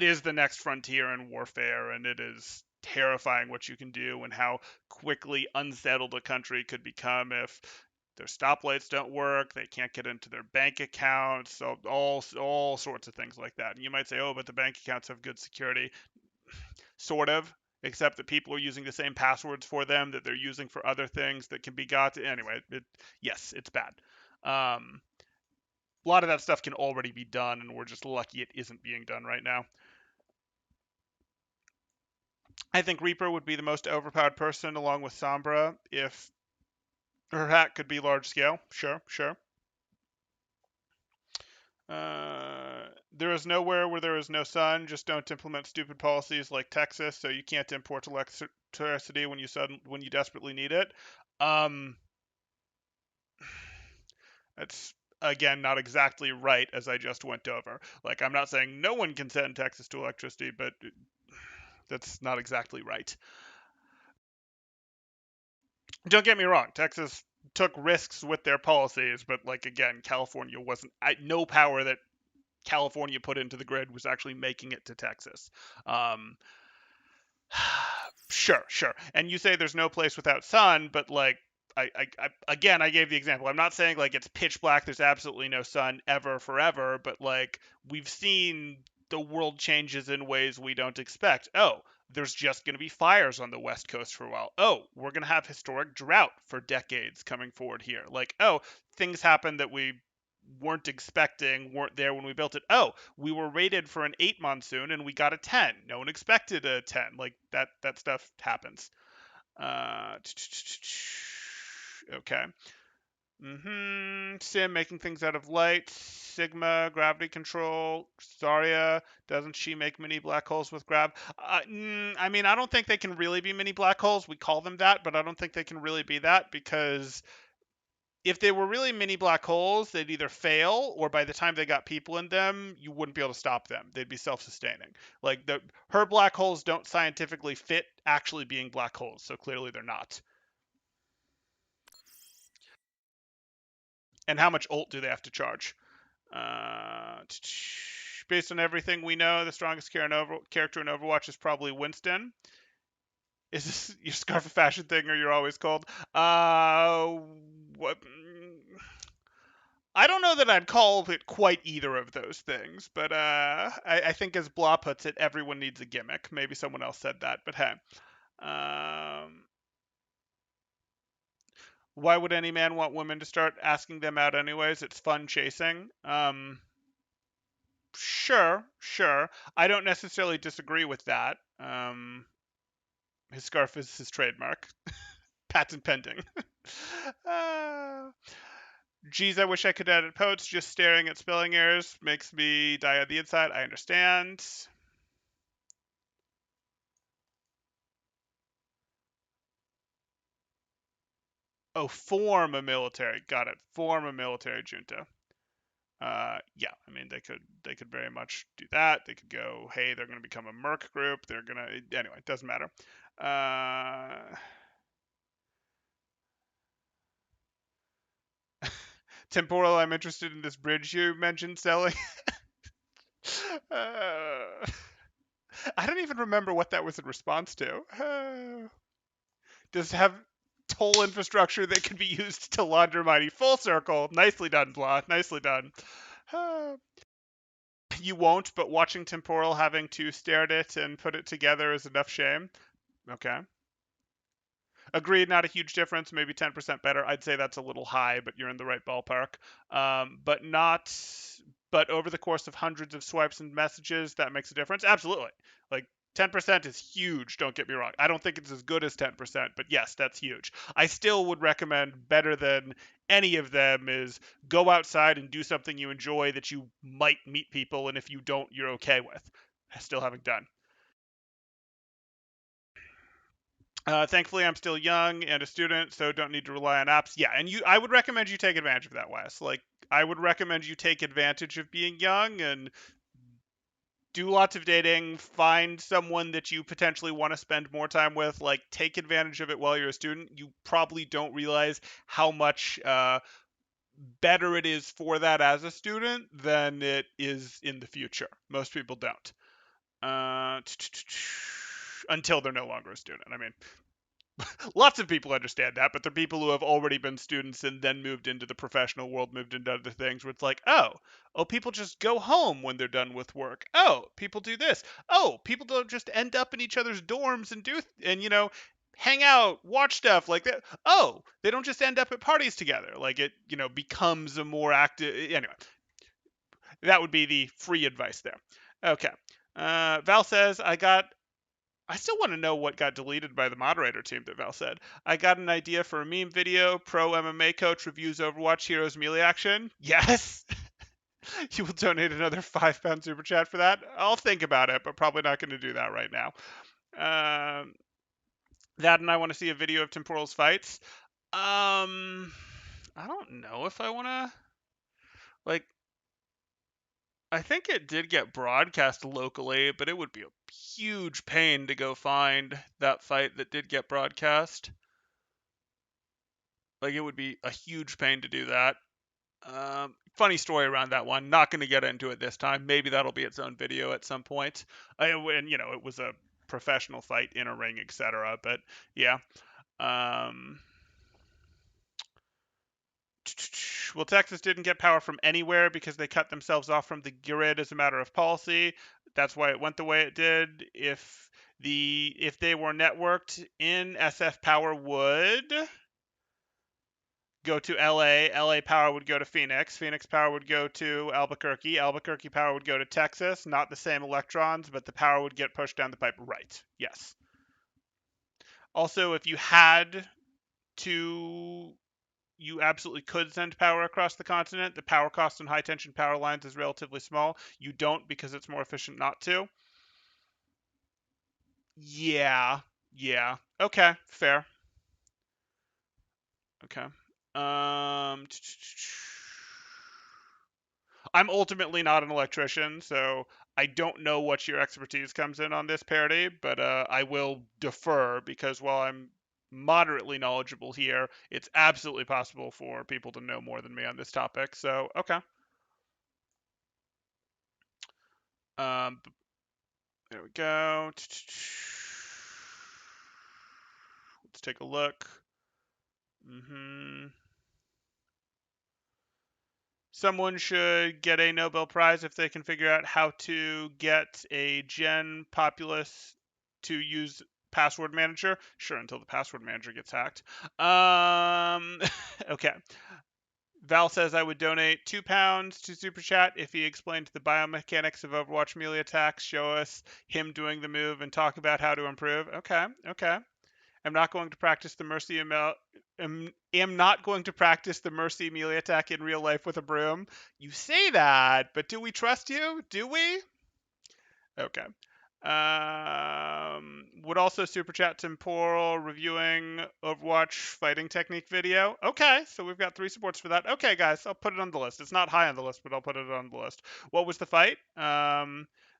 is the next frontier in warfare, and it is terrifying what you can do and how quickly unsettled a country could become if their stoplights don't work, they can't get into their bank accounts, so all sorts of things like that. And you might say, oh, but the bank accounts have good security. Sort of, except that people are using the same passwords for them that they're using for other things that can be got to. Anyway, yes, it's bad. A lot of that stuff can already be done, and we're just lucky it isn't being done right now. I think Reaper would be the most overpowered person along with Sombra if her hack could be large scale. Sure. There is nowhere where there is no sun. Just don't implement stupid policies like Texas, so you can't import electricity when you desperately need it. That's again not exactly right, as I just went over. Like, I'm not saying no one can send Texas to electricity, but that's not exactly right. Don't get me wrong, Texas took risks with their policies, but like again, California wasn't. No power that California put into the grid was actually making it to Texas. Sure. And you say there's no place without sun, but like I gave the example. I'm not saying like it's pitch black, there's absolutely no sun ever forever, but like we've seen the world changes in ways we don't expect. Oh, there's just going to be fires on the West Coast for a while. Oh, we're going to have historic drought for decades coming forward here. Like, oh, things happen that we weren't expecting, weren't there when we built it. Oh, we were rated for an 8 monsoon and we got a 10. No one expected a 10. Like that stuff happens. Okay. Sim making things out of light. Sigma gravity control. Zarya, doesn't she make mini black holes with grav? I mean, I don't think they can really be mini black holes. We call them that, but I don't think they can really be that, because if they were really mini black holes, they'd either fail, or by the time they got people in them, you wouldn't be able to stop them. They'd be self-sustaining. Like her black holes don't scientifically fit actually being black holes, so clearly they're not. And how much ult do they have to charge? Based on everything we know, the strongest character in Overwatch is probably Winston. Is this your Scarf of Fashion thing, or you're always cold? What? I don't know that I'd call it quite either of those things, but I think as Blah puts it, everyone needs a gimmick. Maybe someone else said that, but hey. Why would any man want women to start asking them out anyways? It's fun chasing. Sure. I don't necessarily disagree with that. His scarf is his trademark. Patent pending. Geez, I wish I could edit posts. Just staring at spelling errors makes me die on the inside. I understand. Oh, form a military. Got it. Form a military junta. Yeah, I mean they could very much do that. They could go, hey, they're going to become a merc group. They're going to anyway. It doesn't matter. Temporal, I'm interested in this bridge you mentioned selling. I don't even remember what that was in response to. Does have toll infrastructure that can be used to launder money. Full circle. Nicely done, Blah. Nicely done. You won't, but watching Temporal having to stare at it and put it together is enough shame. Okay. Agreed, not a huge difference, maybe 10% better. I'd say that's a little high, but you're in the right ballpark. But over the course of hundreds of swipes and messages, that makes a difference. Absolutely. Like 10% is huge, don't get me wrong. I don't think it's as good as 10%, but yes, that's huge. I still would recommend better than any of them is go outside and do something you enjoy that you might meet people, and if you don't, you're okay with. Still having done. Thankfully, I'm still young and a student, so don't need to rely on apps. Yeah, and I would recommend you take advantage of that, Wes. Like, I would recommend you take advantage of being young and do lots of dating, find someone that you potentially want to spend more time with. Like, take advantage of it while you're a student. You probably don't realize how much better it is for that as a student than it is in the future. Most people don't. Until they're no longer a student. I mean, lots of people understand that, but the people who have already been students and then moved into the professional world, moved into other things where it's like, oh, people just go home when they're done with work. Oh, people do this. Oh, people don't just end up in each other's dorms and hang out, watch stuff like that. Oh, they don't just end up at parties together. Like it, becomes a more active. Anyway, that would be the free advice there. Okay. Val says, I still want to know what got deleted by the moderator team that Val said. I got an idea for a meme video. Pro MMA coach reviews Overwatch Heroes melee action. Yes. You will donate another £5 super chat for that. I'll think about it, but probably not going to do that right now. That and I want to see a video of Temporal's fights. I don't know if I want to. Like, I think it did get broadcast locally, but it would be a huge pain to go find that fight that did get broadcast. Like, it would be a huge pain to do that. Funny story around that one. Not going to get into it this time. Maybe that'll be its own video at some point. And, it was a professional fight in a ring, etc. But, yeah. Well, Texas didn't get power from anywhere because they cut themselves off from the grid as a matter of policy. That's why it went the way it did. If they were networked in, SF Power would go to LA. LA Power would go to Phoenix. Phoenix Power would go to Albuquerque. Albuquerque Power would go to Texas. Not the same electrons, but the power would get pushed down the pipe. Right. Yes. Also, if you had to, you absolutely could send power across the continent. The power cost on high tension power lines is relatively small. You don't because it's more efficient not to. Yeah. Okay, fair. Okay. I'm ultimately not an electrician, so I don't know what your expertise comes in on this parody, but I will defer because while I'm moderately knowledgeable here, it's absolutely possible for people to know more than me on this topic. So, okay. There we go. Let's take a look. Someone should get a Nobel Prize if they can figure out how to get a Gen populace to use password manager. Sure, until the password manager gets hacked. Okay. Val says I would donate £2 to Super Chat if he explained the biomechanics of Overwatch melee attacks, show us him doing the move, and talk about how to improve. Okay. I'm not going to practice the Mercy am not going to practice the Mercy melee attack in real life with a broom. You say that, but do we trust you? Do we? Okay. Would also super chat Temporal reviewing Overwatch fighting technique video. Okay, so we've got 3 supports for that. Okay, guys, I'll put it on the list. It's not high on the list, but I'll put it on the list. What was the fight?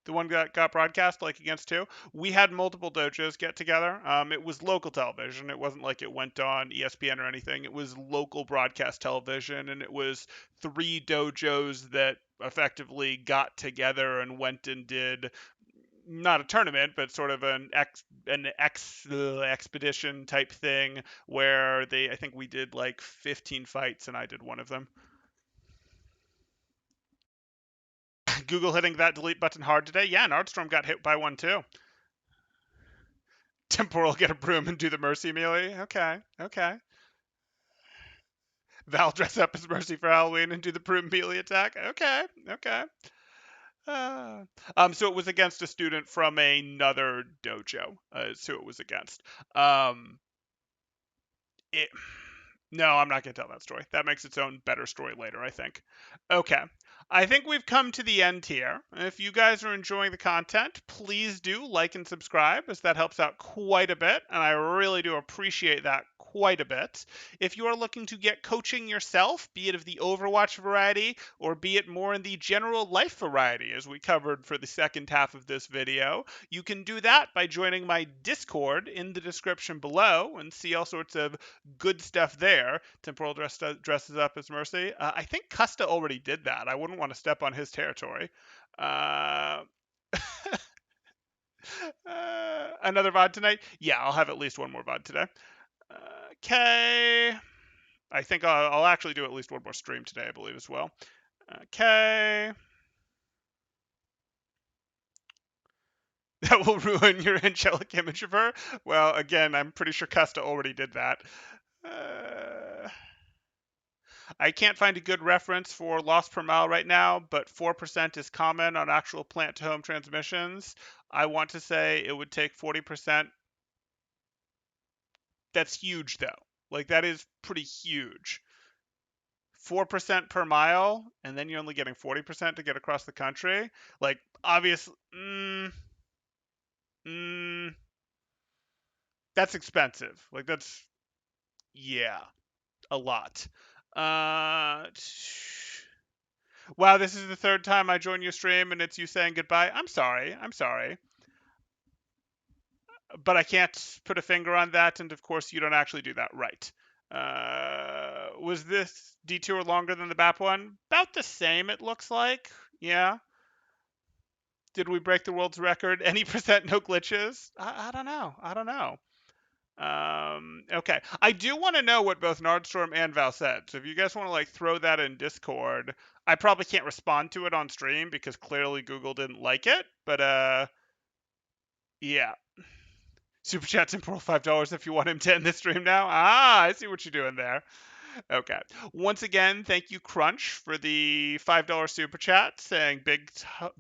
The one that got broadcast, like against 2. We had multiple dojos get together. It was local television. It wasn't like it went on ESPN or anything. It was local broadcast television, and it was 3 dojos that effectively got together and went and did not a tournament, but sort of an expedition type thing where I think we did like 15 fights and I did one of them. Google hitting that delete button hard today. Yeah, Nordstorm got hit by one too. Temporal get a broom and do the Mercy melee. Okay. Val dress up as Mercy for Halloween and do the broom melee attack. Okay. So it was against a student from another dojo. So it was against. No, I'm not going to tell that story. That makes its own better story later, I think. Okay. I think we've come to the end here. If you guys are enjoying the content, please do like and subscribe, as that helps out quite a bit, and I really do appreciate that quite a bit. If you are looking to get coaching yourself, be it of the Overwatch variety, or be it more in the general life variety, as we covered for the second half of this video, you can do that by joining my Discord in the description below and see all sorts of good stuff there. Temporal dresses up as Mercy. I think Custa already did that. I wouldn't want to step on his territory. Another VOD tonight? Yeah, I'll have at least one more VOD today. Okay. I think I'll actually do at least one more stream today, I believe, as well. Okay. That will ruin your angelic image of her? Well, again, I'm pretty sure Custa already did that. I can't find a good reference for loss per mile right now, but 4% is common on actual plant-to-home transmissions. I want to say it would take 40%. That's huge, though. Like, that is pretty huge. 4% per mile, and then you're only getting 40% to get across the country. Like, obviously, that's expensive. Like, that's, yeah, a lot. Wow, this is the third time I join your stream and it's you saying goodbye. I'm sorry. But I can't put a finger on that, and of course you don't actually do that right. Was this detour longer than the BAP one? About the same, it looks like. Yeah. Did we break the world's record? Any percent no glitches? I don't know. Okay. I do want to know what both Nordstorm and Val said. So if you guys want to like throw that in Discord, I probably can't respond to it on stream because clearly Google didn't like it. But yeah. Super chat Temporal $5 if you want him to end the stream now. I see what you're doing there. Okay. Once again, thank you, Crunch, for the $5 super chat, saying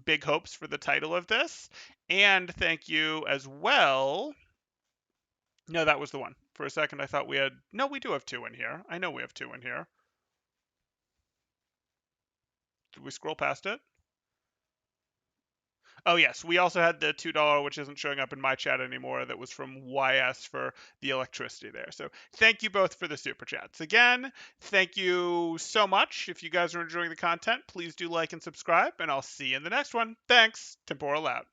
big hopes for the title of this. And thank you as well. No, that was the one. For a second, I thought we had... No, we do have two in here. I know we have two in here. Did we scroll past it? Oh, yes. We also had the $2, which isn't showing up in my chat anymore, that was from YS for the electricity there. So thank you both for the super chats. Again, thank you so much. If you guys are enjoying the content, please do like and subscribe, and I'll see you in the next one. Thanks. Temporal out.